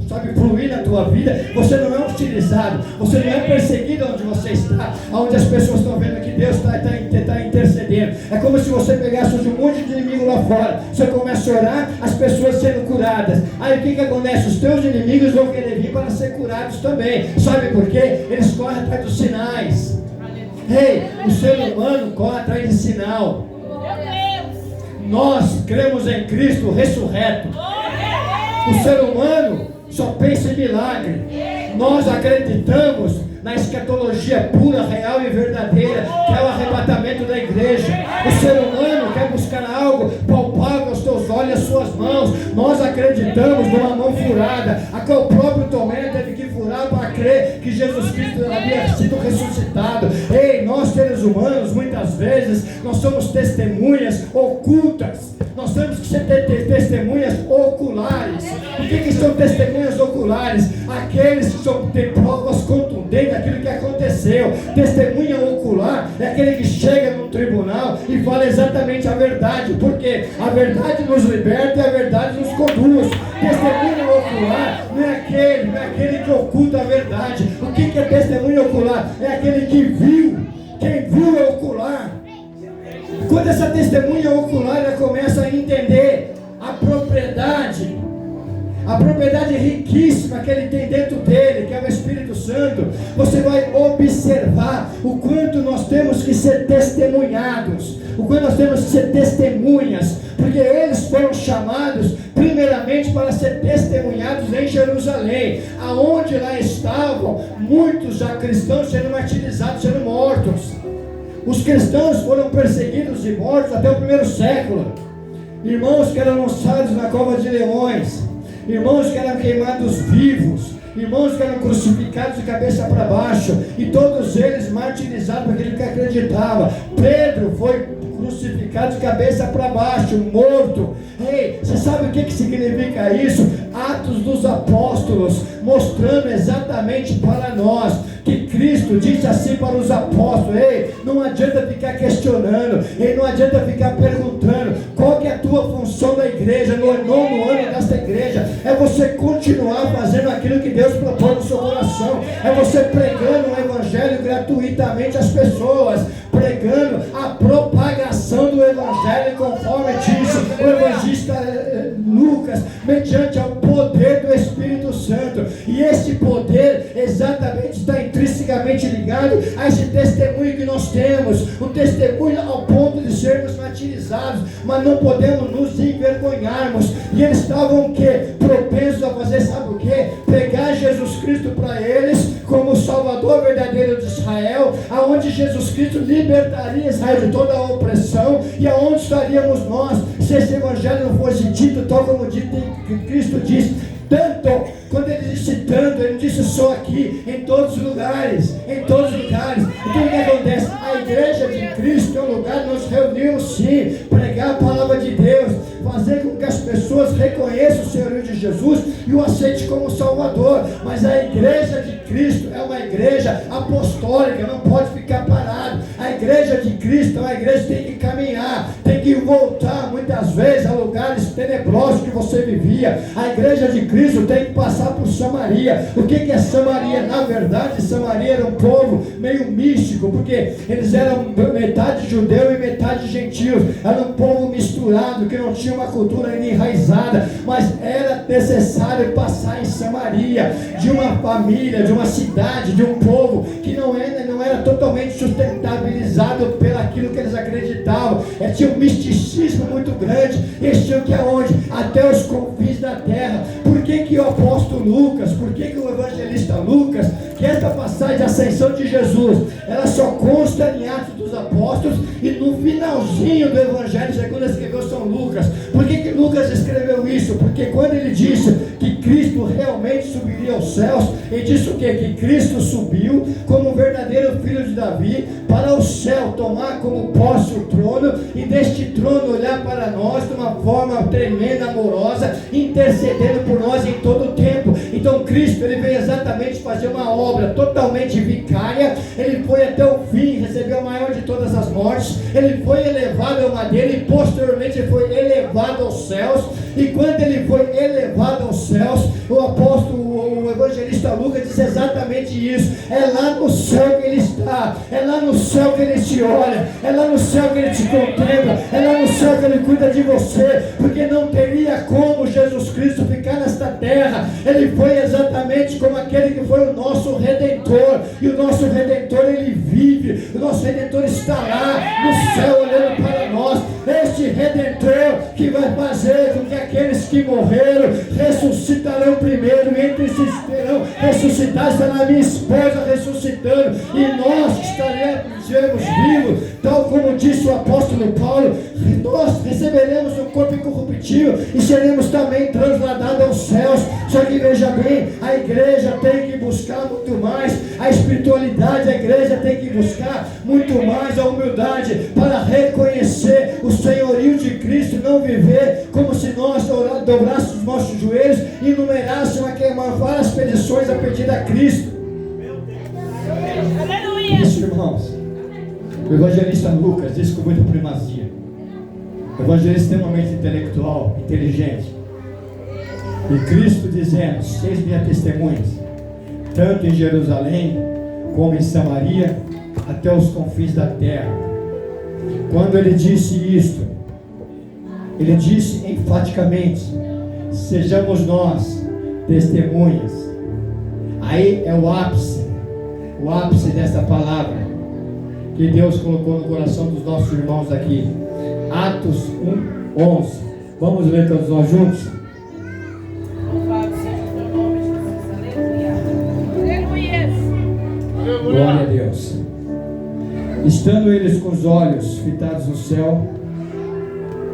sabe, fluir na tua vida, você não é hostilizado, você não é perseguido onde você está, onde as pessoas estão vendo que Deus está intercedendo. É como se você pegasse um monte de inimigo lá fora, você começa a orar, as pessoas sendo curadas. Aí o que acontece? Os teus inimigos vão querer vir para ser curados também. Sabe por quê? Eles correm atrás dos sinais. Ei, o ser humano corre atrás de sinal. Nós cremos em Cristo ressurreto. O ser humano só pensa em milagre. Nós acreditamos na escatologia pura, real e verdadeira, que é o arrebatamento da igreja. O ser humano quer buscar algo palpável aos teus olhos e às suas mãos. Nós acreditamos numa mão furada, a qual o próprio Tomé teve que furar para crer que Jesus Cristo havia sido ressuscitado. Ei, nós seres humanos, muitas vezes, nós somos testemunhas ocultas. Nós temos que ser testemunhas oculares. O que são testemunhas oculares? Aqueles que têm provas contundentes daquilo que aconteceu. Testemunha ocular é aquele que chega no tribunal e fala exatamente a verdade, porque a verdade nos liberta e a verdade nos conduz. Testemunha ocular não é aquele que oculta a verdade. O que é testemunha ocular? É aquele que viu. Quem viu é ocular. Quando essa testemunha ocular ela começa a entender a propriedade riquíssima que ele tem dentro dele, que é o Espírito Santo, você vai observar o quanto nós temos que ser testemunhados, o quanto nós temos que ser testemunhas, porque eles foram chamados primeiramente para ser testemunhados em Jerusalém, aonde lá estavam muitos já cristãos sendo martirizados, sendo mortos. Os cristãos foram perseguidos e mortos até o primeiro século. Irmãos que eram lançados na cova de leões, irmãos que eram queimados vivos, irmãos que eram crucificados de cabeça para baixo, e todos eles martirizados por aquele que acreditava. Pedro foi crucificado de cabeça para baixo, morto. Ei, você sabe o que significa isso? Atos dos Apóstolos, mostrando exatamente para nós que Cristo disse assim para os apóstolos: ei, não adianta ficar questionando, ei, não adianta ficar perguntando qual que é a tua função da igreja, no nono ano desta igreja. É você continuar fazendo aquilo que Deus propõe no seu coração, é você pregando o evangelho gratuitamente às pessoas, pregando a propagação do evangelho, conforme disse o evangelista Lucas, mediante o poder do Espírito Santo. E esse poder exatamente está intrinsecamente ligado a esse testemunho que nós temos, um testemunho ao ponto de sermos martirizados, mas não podemos nos envergonharmos. E eles estavam o quê? Propensos a fazer, sabe o quê? Pegar Jesus Cristo para eles como o Salvador verdadeiro de Israel, aonde Jesus Cristo libertaria Israel de toda a opressão, e aonde estaríamos nós se esse evangelho não fosse dito tal como dito que Cristo disse: Tanto, quando ele disse tanto, ele disse só aqui, em todos os lugares, em todos os lugares. Então o que acontece? A igreja de Cristo é um lugar que nós reunimos sim, pregar a palavra de Deus, fazer com que as pessoas reconheçam o Senhor de Jesus e o aceitem como Salvador. Mas a igreja de Cristo é uma igreja apostólica, não pode ficar parado. A igreja de Cristo é uma igreja que tem que caminhar, tem que voltar muitas vezes a lugares tenebrosos que você vivia. A igreja de Cristo tem que passar por Samaria. O que é Samaria? Na verdade, Samaria era um povo meio místico, porque eles eram metade judeu e metade gentios. Era um povo misturado, que não tinha uma cultura ainda enraizada, mas era necessário passar em Samaria, de uma família, de uma cidade, de um povo que não era totalmente sustentabilizado pelo aquilo que eles acreditavam. Tinha um misticismo muito grande. Eles tinham que ir aonde? Até os confins da terra. Por que o apóstolo Lucas, por que o evangelista Lucas, que esta passagem de ascensão de Jesus, ela só consta em Atos dos Apóstolos e no finalzinho do evangelho segundo escreveu São Lucas. Por que Lucas escreveu isso? Porque quando ele disse que Cristo realmente subiria aos céus, ele disse o quê? Que Cristo subiu como um verdadeiro filho de Davi para o céu, tomar como posse o trono e deste trono olhar para nós de uma forma tremenda, amorosa, intercedendo por nós em todo o tempo. Então Cristo, ele veio exatamente fazer uma obra totalmente vicária. Ele foi até o fim, recebeu a maior de todas as mortes, ele foi elevado ao madeiro e posteriormente ele foi elevado aos céus. E quando ele foi elevado aos céus, o apóstolo, o evangelista Lucas diz exatamente isso. É lá no céu que ele está, é lá no céu que ele te olha, é lá no céu que ele te contempla, é lá no céu que ele cuida de você, porque não teria como Jesus Cristo ficar nesta terra. Ele foi exatamente como aquele que foi o nosso Redentor, e o nosso Redentor, ele vive, o nosso Redentor está lá no céu olhando para nós. Este Redentor que vai fazer com que aqueles que morreram ressuscitarão primeiro, e entre esses serão ressuscitados. Está a minha esposa ressuscitando, e nós estaremos vivos, tal como disse o apóstolo Paulo. Nós receberemos um corpo incorruptível e seremos também transladados aos céus. Só que veja bem, a igreja tem que buscar muito mais a espiritualidade, a igreja tem que buscar muito mais a humildade para reconhecer o senhorio de Cristo, não viver como se nós dobrássemos os nossos joelhos e numerássemos várias petições a pedir a Cristo. Isso, irmãos, o evangelista Lucas disse com muita primazia. O evangelista tem uma mente intelectual, inteligente. E Cristo dizendo: "Seis minhas testemunhas, tanto em Jerusalém como em Samaria, até os confins da terra." Quando ele disse isto, ele disse enfaticamente: "Sejamos nós testemunhas." Aí é o ápice dessa palavra que Deus colocou no coração dos nossos irmãos aqui. Atos 1:11. Vamos ler todos nós juntos? Glória a Deus. Estando eles com os olhos fitados no céu,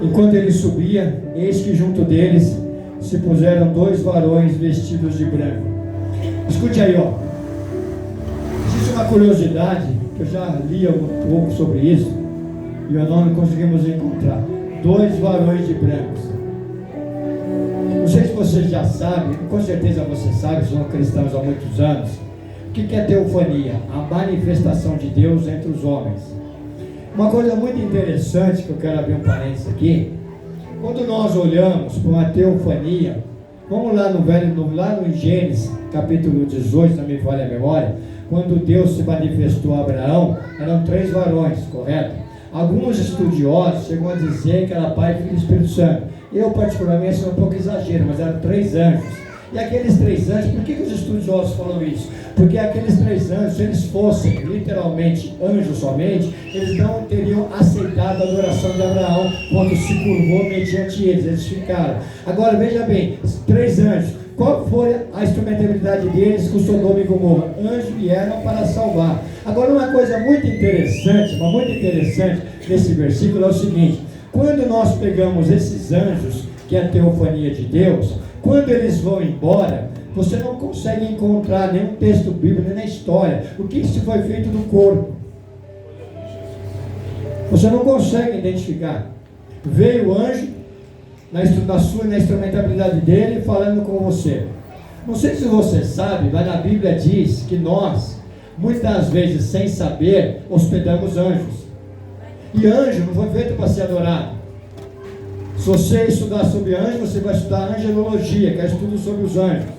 enquanto ele subia, eis que junto deles se puseram dois varões vestidos de branco. Escute aí, ó. Existe uma curiosidade, que eu já li um pouco sobre isso, e o nome conseguimos encontrar. Dois varões de brancos. Não sei se você já sabe, com certeza você sabe, somos cristãos há muitos anos. O que é teofania? A manifestação de Deus entre os homens. Uma coisa muito interessante, que eu quero abrir um parênteses aqui. Quando nós olhamos para uma teofania, vamos lá no Gênesis, capítulo 18, não me falha a memória, quando Deus se manifestou a Abraão, eram 3 varões, correto? Alguns estudiosos chegam a dizer que era Pai, Filho e Espírito Santo. Eu particularmente sou um pouco exagero, mas eram 3 anjos. E aqueles 3 anjos, por que os estudiosos falam isso? Porque aqueles 3 anjos, se eles fossem literalmente anjos somente, eles não teriam aceitado a adoração de Abraão quando se curvou mediante eles ficaram. Agora veja bem, 3 anjos, qual foi a instrumentabilidade deles com Sodoma e Gomorra? Anjos vieram para salvar. Agora uma coisa muito interessante desse versículo é o seguinte: quando nós pegamos esses anjos, que é a teofania de Deus, Quando eles vão embora, você não consegue encontrar nenhum texto bíblico, nem na história, o que isso foi feito do corpo. Você não consegue identificar. Veio o anjo, na instrumentabilidade dele, falando com você. Não sei se você sabe, mas a Bíblia diz que nós, muitas vezes sem saber, hospedamos anjos. E anjo não foi feito para ser adorado. Se você estudar sobre anjos, você vai estudar angelologia, que é estudo sobre os anjos.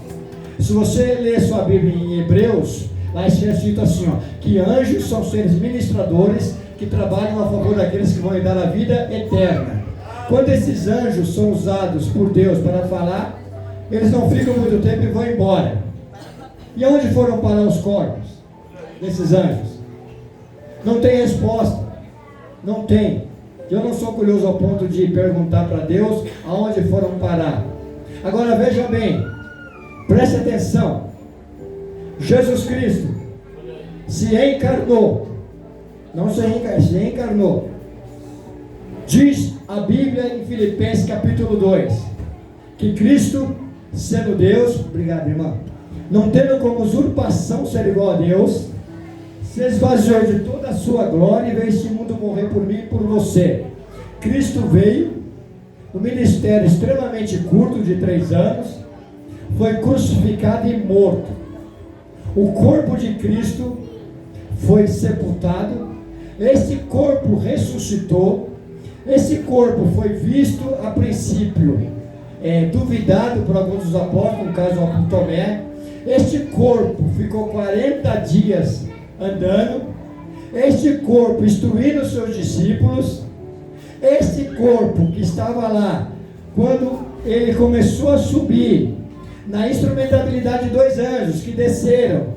Se você ler sua Bíblia em Hebreus, lá está escrito assim, ó, que anjos são seres ministradores que trabalham a favor daqueles que vão lhe dar a vida eterna. Quando esses anjos são usados por Deus para falar, eles não ficam muito tempo e vão embora. E aonde foram parar os corpos desses anjos? Não tem resposta. Não tem. Eu não sou curioso ao ponto de perguntar para Deus aonde foram parar. Agora veja bem, preste atenção. Jesus Cristo se encarnou. Não se encarnou. Diz a Bíblia em Filipenses capítulo 2, que Cristo, sendo Deus, obrigado irmão, não tendo como usurpação ser igual a Deus, se esvaziou de toda a sua glória e veio este mundo morrer por mim e por você. Cristo veio, no ministério extremamente curto de 3 anos, foi crucificado e morto. O corpo de Cristo foi sepultado, esse corpo ressuscitou, esse corpo foi visto a princípio, duvidado por alguns dos apóstolos, no caso o Tomé. Este corpo ficou 40 dias andando, este corpo instruindo seus discípulos, este corpo que estava lá, quando ele começou a subir, na instrumentabilidade de 2 anjos que desceram,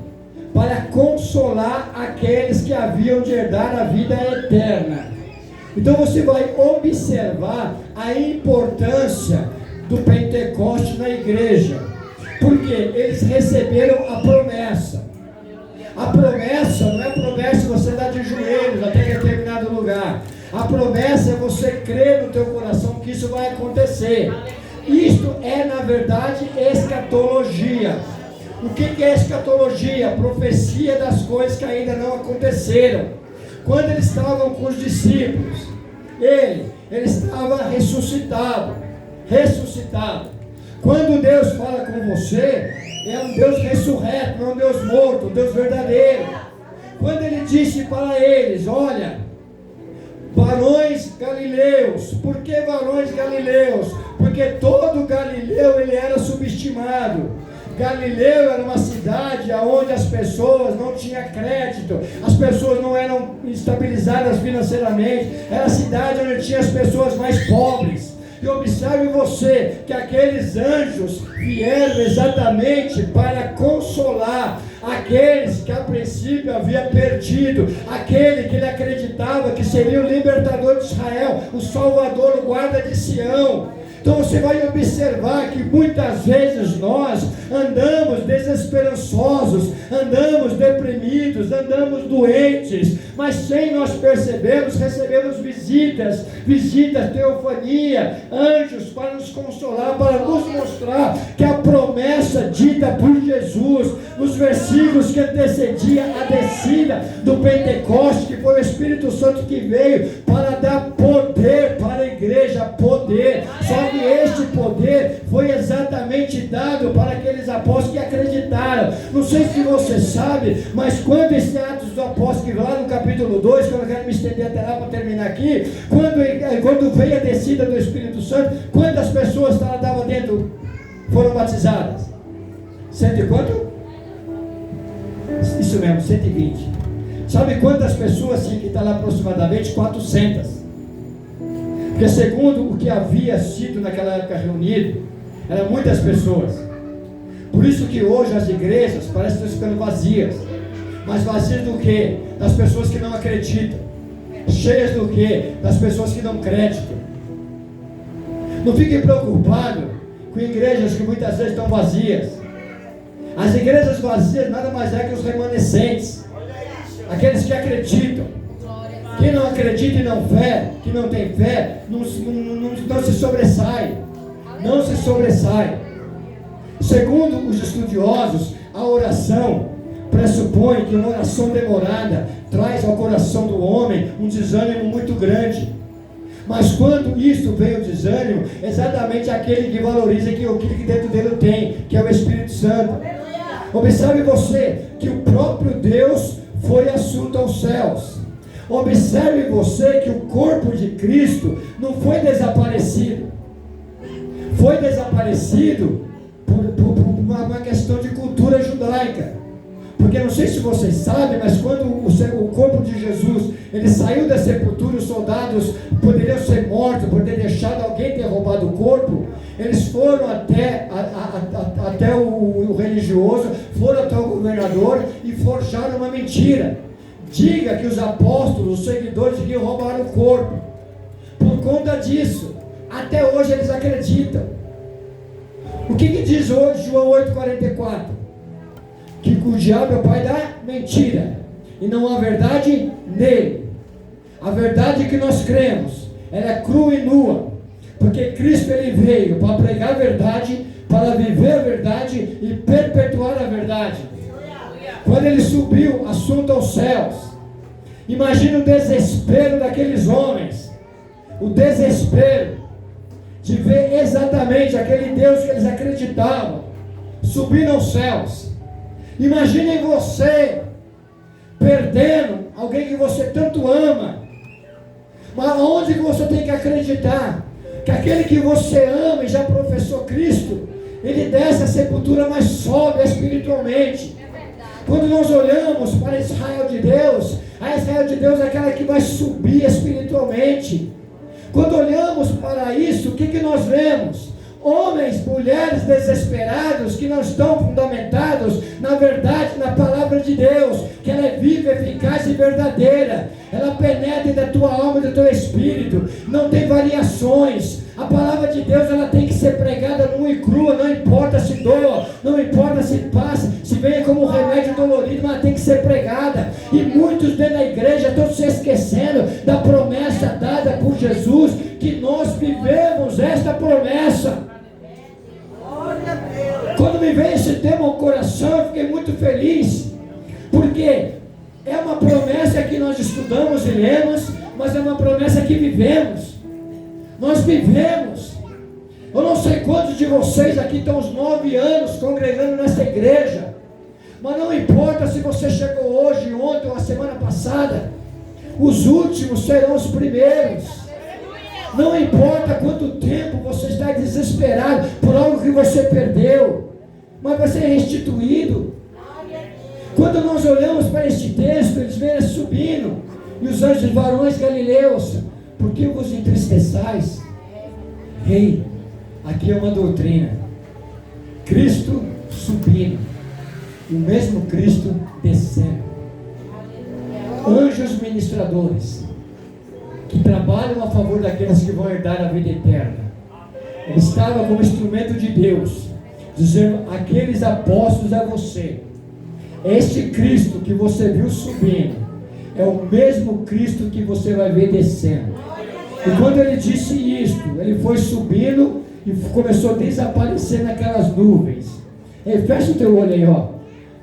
para consolar aqueles que haviam de herdar a vida eterna. Então você vai observar a importância do Pentecoste na igreja, porque eles receberam a promessa. A promessa não é promessa de você dar de joelhos até determinado lugar. A promessa é você crer no teu coração que isso vai acontecer. Isto é, na verdade, escatologia. O que é escatologia? Profecia das coisas que ainda não aconteceram. Quando eles estavam com os discípulos, ele estava ressuscitado. Quando Deus fala com você, é um Deus ressurreto, não é um Deus morto, um Deus verdadeiro. Quando ele disse para eles, olha, varões galileus. Por que varões galileus? Porque todo Galileu ele era subestimado. Galileu era uma cidade onde as pessoas não tinham crédito, as pessoas não eram estabilizadas financeiramente, era a cidade onde tinha as pessoas mais pobres. E observe você que aqueles anjos vieram exatamente para consolar aqueles que a princípio havia perdido, aquele que ele acreditava que seria o libertador de Israel, o salvador, o guarda de Sião. Então você vai observar que muitas vezes nós andamos desesperançosos, andamos deprimidos, andamos doentes, mas sem nós percebermos, recebemos visitas, teofania, anjos para nos consolar, para nos mostrar que a promessa dita por Jesus, nos versículos que antecedia a descida do Pentecoste, que foi o Espírito Santo que veio para dar poder para a igreja, poder. Só que este poder foi exatamente dado para aqueles apóstolos que acreditaram. Não sei se você sabe, mas quando esse Atos dos Apóstolos, lá no capítulo 2, que eu não quero me estender até lá para terminar aqui, quando veio a descida do Espírito Santo, quantas pessoas estavam dentro foram batizadas? 100 e quanto? Isso mesmo, 120. Sabe quantas pessoas tinha que estar lá? Aproximadamente 400. Porque segundo o que havia sido naquela época reunido, eram muitas pessoas. Por isso que hoje as igrejas parecem estar ficando vazias. Mas vazias do quê? Das pessoas que não acreditam. Cheias do quê? Das pessoas que dão crédito. Não fiquem preocupados com igrejas que muitas vezes estão vazias. As igrejas vazias nada mais é que os remanescentes. Aqueles que acreditam. Quem não acredita e não fé, que não tem fé, não se sobressai. Não se sobressai. Segundo os estudiosos, a oração pressupõe que uma oração demorada traz ao coração do homem um desânimo muito grande. Mas quando isso vem o desânimo, exatamente aquele que valoriza aquilo que dentro dele tem, que é o Espírito Santo. Observe você que o próprio Deus foi assunto aos céus. Observe você que o corpo de Cristo não foi desaparecido. Foi desaparecido por uma questão de cultura judaica. Porque não sei se vocês sabem, mas quando o corpo de Jesus ele saiu da sepultura, os soldados poderiam ser mortos por ter deixado alguém ter roubado o corpo. Eles foram até o religioso, foram até o governador e forjaram uma mentira. Diga que os apóstolos, os seguidores que roubaram o corpo. Por conta disso, até hoje eles acreditam. O que diz hoje João 8,44? Que o diabo é o pai da mentira e não há verdade nele. A verdade que nós cremos, ela é crua e nua, porque Cristo ele veio para pregar a verdade, para viver a verdade e perpetuar a verdade. Quando ele subiu assunto aos céus, imagina o desespero daqueles homens, o desespero de ver exatamente aquele Deus que eles acreditavam subindo aos céus. Imaginem você perdendo alguém que você tanto ama. Mas onde que você tem que acreditar? Que aquele que você ama e já professou Cristo, ele desce a sepultura, mas sobe espiritualmente. Quando nós olhamos para Israel de Deus, a Israel de Deus é aquela que vai subir espiritualmente. Quando olhamos para isso, o que nós vemos? Homens, mulheres desesperados que não estão fundamentados na verdade, na palavra de Deus, que ela é viva, eficaz e verdadeira. Ela penetra da tua alma e do teu espírito, não tem variações. A palavra de Deus ela tem que ser pregada nua e crua, não importa se doa, não importa se passa, se venha como um remédio dolorido, mas ela tem que ser pregada. E muitos dentro da igreja estão se esquecendo da promessa dada por Jesus, que nós vivemos esta promessa. Quando me veio esse tema ao coração, eu fiquei muito feliz, porque é uma promessa que nós estudamos e lemos, mas é uma promessa que vivemos. Nós vivemos. Eu não sei quantos de vocês aqui estão uns 9 anos congregando nessa igreja, mas não importa se você chegou hoje, ontem ou a semana passada, os últimos serão os primeiros. Não importa quanto tempo você está desesperado por algo que você perdeu, mas vai ser restituído. Quando nós olhamos para este texto, eles vêm subindo, e os anjos varões galileus, por que vos entristeçais? Ei, aqui é uma doutrina. Cristo subindo, e o mesmo Cristo descendo. Anjos ministradores, que trabalham a favor daqueles que vão herdar a vida eterna. Ele estava como instrumento de Deus, dizendo: aqueles apóstolos a você, este Cristo que você viu subindo, é o mesmo Cristo que você vai ver descendo. E quando ele disse isto, ele foi subindo e começou a desaparecer naquelas nuvens. Ei, fecha o teu olho aí, ó.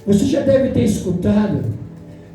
Você já deve ter escutado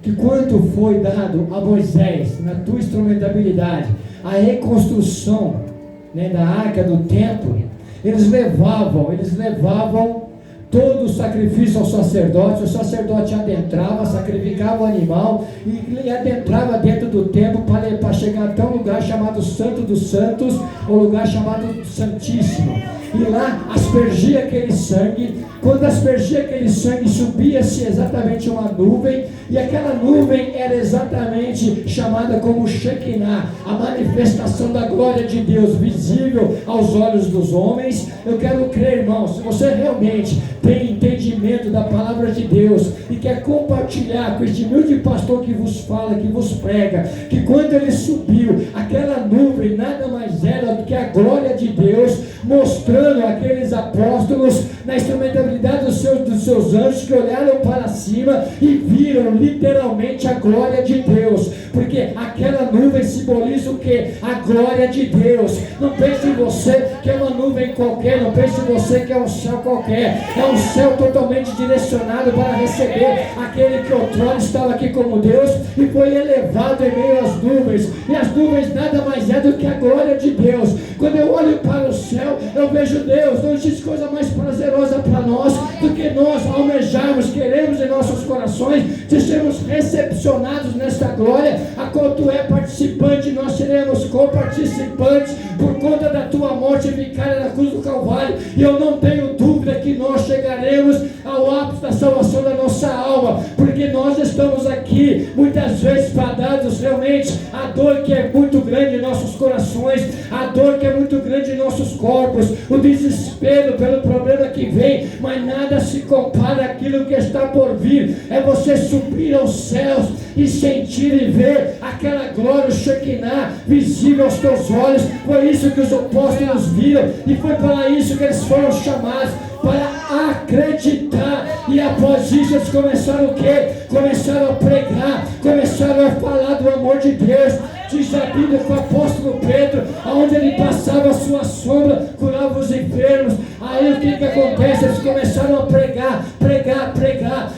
que quando foi dado a Moisés, na tua instrumentabilidade, a reconstrução, da arca do templo, eles levavam todo o sacrifício ao sacerdote. O sacerdote adentrava, sacrificava o animal e adentrava dentro do templo para chegar até um lugar chamado Santo dos Santos, ou lugar chamado Santíssimo. E lá aspergia aquele sangue. Quando aspergia aquele sangue, subia-se exatamente uma nuvem, e aquela nuvem era exatamente chamada como Shekinah, a manifestação da glória de Deus visível aos olhos dos homens. Eu quero crer, irmãos, se você realmente tem entendimento da palavra de Deus e quer compartilhar com este humilde pastor que vos fala, que vos prega, que quando ele subiu, aquela nuvem nada mais era do que a glória de Deus, mostrando aqueles apóstolos na instrumentabilidade do dos seus anjos que olharam para cima e viram literalmente a glória de Deus, porque aquela nuvem simboliza o que? A glória de Deus. Não pense em você que é uma nuvem qualquer, não pense em você que é um céu qualquer, é um céu totalmente direcionado para receber aquele que outrora estava aqui como Deus e foi elevado em meio às nuvens, e as nuvens nada mais é do que a glória de Deus. Quando eu olho para o céu, eu vejo Deus. Não existe coisa mais prazerosa para nós do que nós almejarmos, queremos em nossos corações de sermos recepcionados nesta glória, a qual tu é participante. Nós seremos coparticipantes por conta da tua morte vicária na cruz do Calvário, e eu não tenho dúvida que nós chegaremos ao ápice da salvação da nossa alma, porque nós estamos aqui muitas vezes fadados realmente a dor que é muito grande em nossos corações, a dor que é muito grande em nossos corpos, o desespero pelo problema que vem, mas nada se compara àquilo que está por vir. É você subir aos céus e sentir e ver aquela glória, o Shekinah, visível aos teus olhos. Foi isso que os apóstolos viram, e foi para isso que eles foram chamados, para acreditar. E após isso eles começaram o quê? Começaram a pregar, começaram a falar do amor de Deus. Diz a Bíblia que o apóstolo Pedro, aonde ele passava a sua sombra, curava os enfermos. Aí o que acontece? Eles começaram a pregar,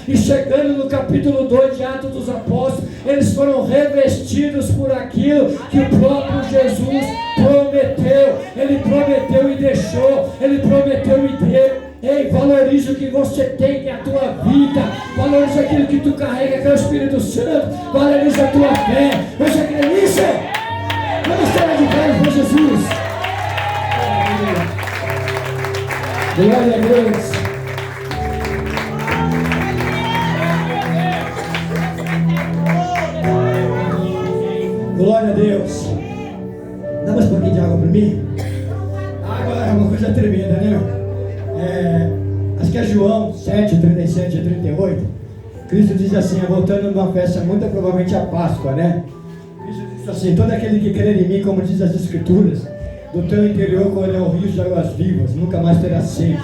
e chegando no capítulo 2 de Atos dos Apóstolos, eles foram revestidos por aquilo que o próprio Jesus prometeu. Ele prometeu e deixou, ele prometeu e deu. Ei, valorize o que você tem, que é a tua vida. Valorize aquilo que tu carrega, que é o Espírito Santo. Valorize a tua fé. Você crê nisso? Vamos estar de pé por Jesus. Glória a Deus. Glória a Deus. Dá mais um pouquinho de água para mim? Água é uma coisa tremenda, né? Acho que é João 7, 37 e 38. Cristo diz assim, voltando numa festa muito provavelmente a Páscoa, né? Cristo diz assim: todo aquele que crer em mim, como diz as Escrituras, do teu interior correrão rios de águas vivas, nunca mais terá sede.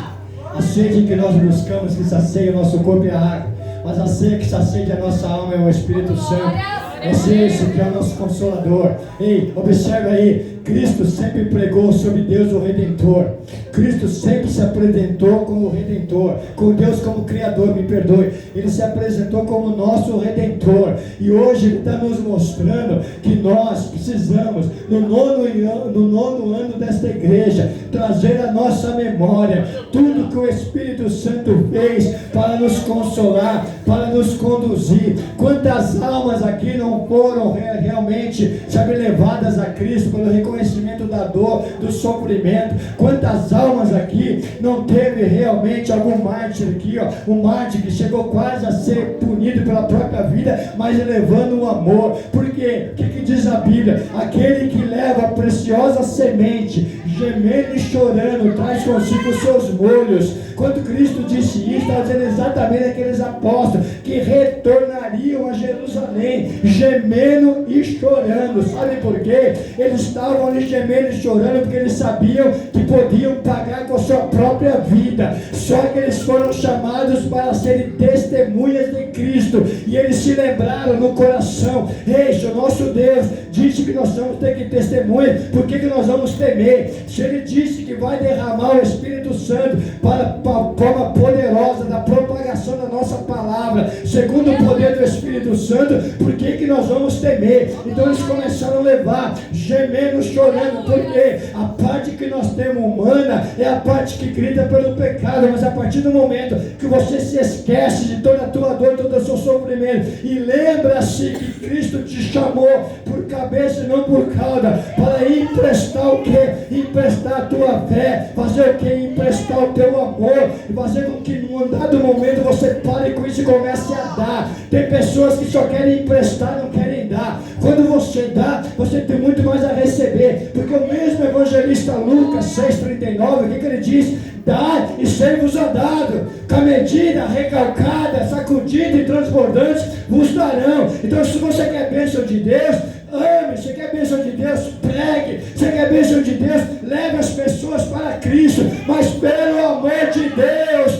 A sede que nós buscamos, que sacia o nosso corpo é a água, mas a sede que sacia a nossa alma é o Espírito Santo. É esse que é o nosso Consolador. Ei, observe aí, Cristo sempre pregou sobre Deus o Redentor. Cristo sempre se apresentou como Redentor, com Deus como Criador, me perdoe. Ele se apresentou como nosso Redentor. E hoje Ele está nos mostrando que nós precisamos, no nono ano desta igreja, trazer à nossa memória tudo que o Espírito Santo fez para nos consolar, para nos conduzir. Quantas almas aqui não foram realmente, sabe, levadas a Cristo pelo reconhecimento da dor, do sofrimento? Quantas almas aqui não teve realmente algum mártir aqui, ó, um mártir que chegou quase a ser punido pela própria vida, mas elevando o amor? Porque o que diz a Bíblia? Aquele que leva a preciosa semente, gemendo e chorando, traz consigo os seus molhos. Quando Cristo disse isso, está dizendo exatamente aqueles apóstolos que retornariam a Jerusalém, gemendo e chorando. Sabe por quê? Eles estavam ali gemendo e chorando porque eles sabiam que podiam pagar com a sua própria vida. Só que eles foram chamados para serem testemunhas de Cristo, e eles se lembraram no coração: ei, o nosso Deus disse que nós vamos ter que testemunhar, por que nós vamos temer? Se Ele disse que vai derramar o Espírito Santo para a forma poderosa da propagação da nossa palavra, segundo o poder do Espírito Santo, por que nós vamos temer? Então eles começaram a levar, gemendo, chorando, porque a parte que nós temos humana é a parte que grita pelo pecado, mas a partir do momento que você se esquece de toda a tua dor, todo o seu sofrimento, e lembra-se que Cristo te chamou por cabeça e não por cauda, para emprestar o que? Emprestar a tua fé, fazer o que? Emprestar o teu amor, e fazer com que num dado momento você pare com isso e comece a dar. Tem pessoas que só querem emprestar, não querem dar. Quando você dá, você tem muito mais a receber, porque o mesmo evangelista Lucas 6,39, o que ele diz? Dá e ser-vos-á dado, com a medida recalcada, sacudida e transbordante vos darão. Então, se você quer bênção de Deus, ame. Você quer bênção de Deus, pregue. Você quer bênção de Deus, leve as pessoas para Cristo, mas pelo amor de Deus,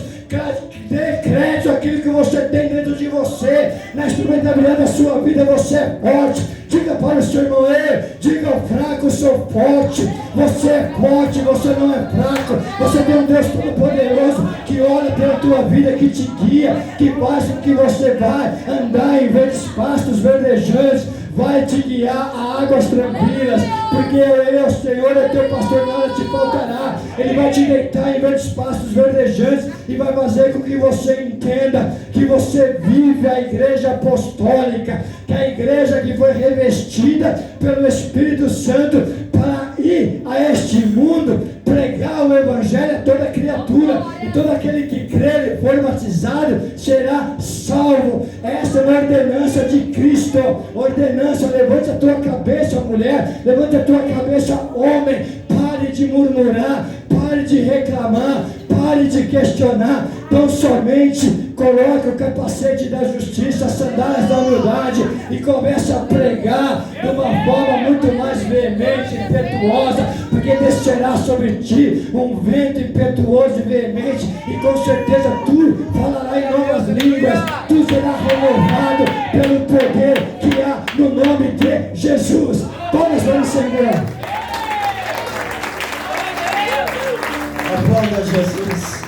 você é forte. Diga para o seu irmão, diga ao fraco, eu sou forte. Você é forte, você não é fraco. Você tem um Deus Todo-Poderoso que olha pela tua vida, que te guia, que faz com que você vai andar em verdes pastos verdejantes, vai te guiar a águas tranquilas, porque Ele é o Senhor, é teu pastor, nada te faltará. Ele vai te deitar em verdes pastos verdejantes e vai fazer com que você entenda que você vive a igreja apostólica, que a igreja que foi revestida pelo Espírito Santo para ir a este mundo, pregar o Evangelho a toda criatura, e todo aquele que crer e for batizado será salvo. Esta é uma ordenança de Cristo. Ordenança, levante a tua cabeça, mulher, levante a tua cabeça, homem. Pare de murmurar, pare de reclamar, pare de questionar. Tão somente coloque o capacete da justiça, as sandálias da humildade e comece a pregar de uma forma muito mais veemente, impetuosa, porque descerá sobre ti um vento impetuoso e veemente, e com certeza tu falarás em novas línguas, tu serás renovado pelo poder que há no nome de Jesus. Todas vão Senhor. Aplauda Jesus.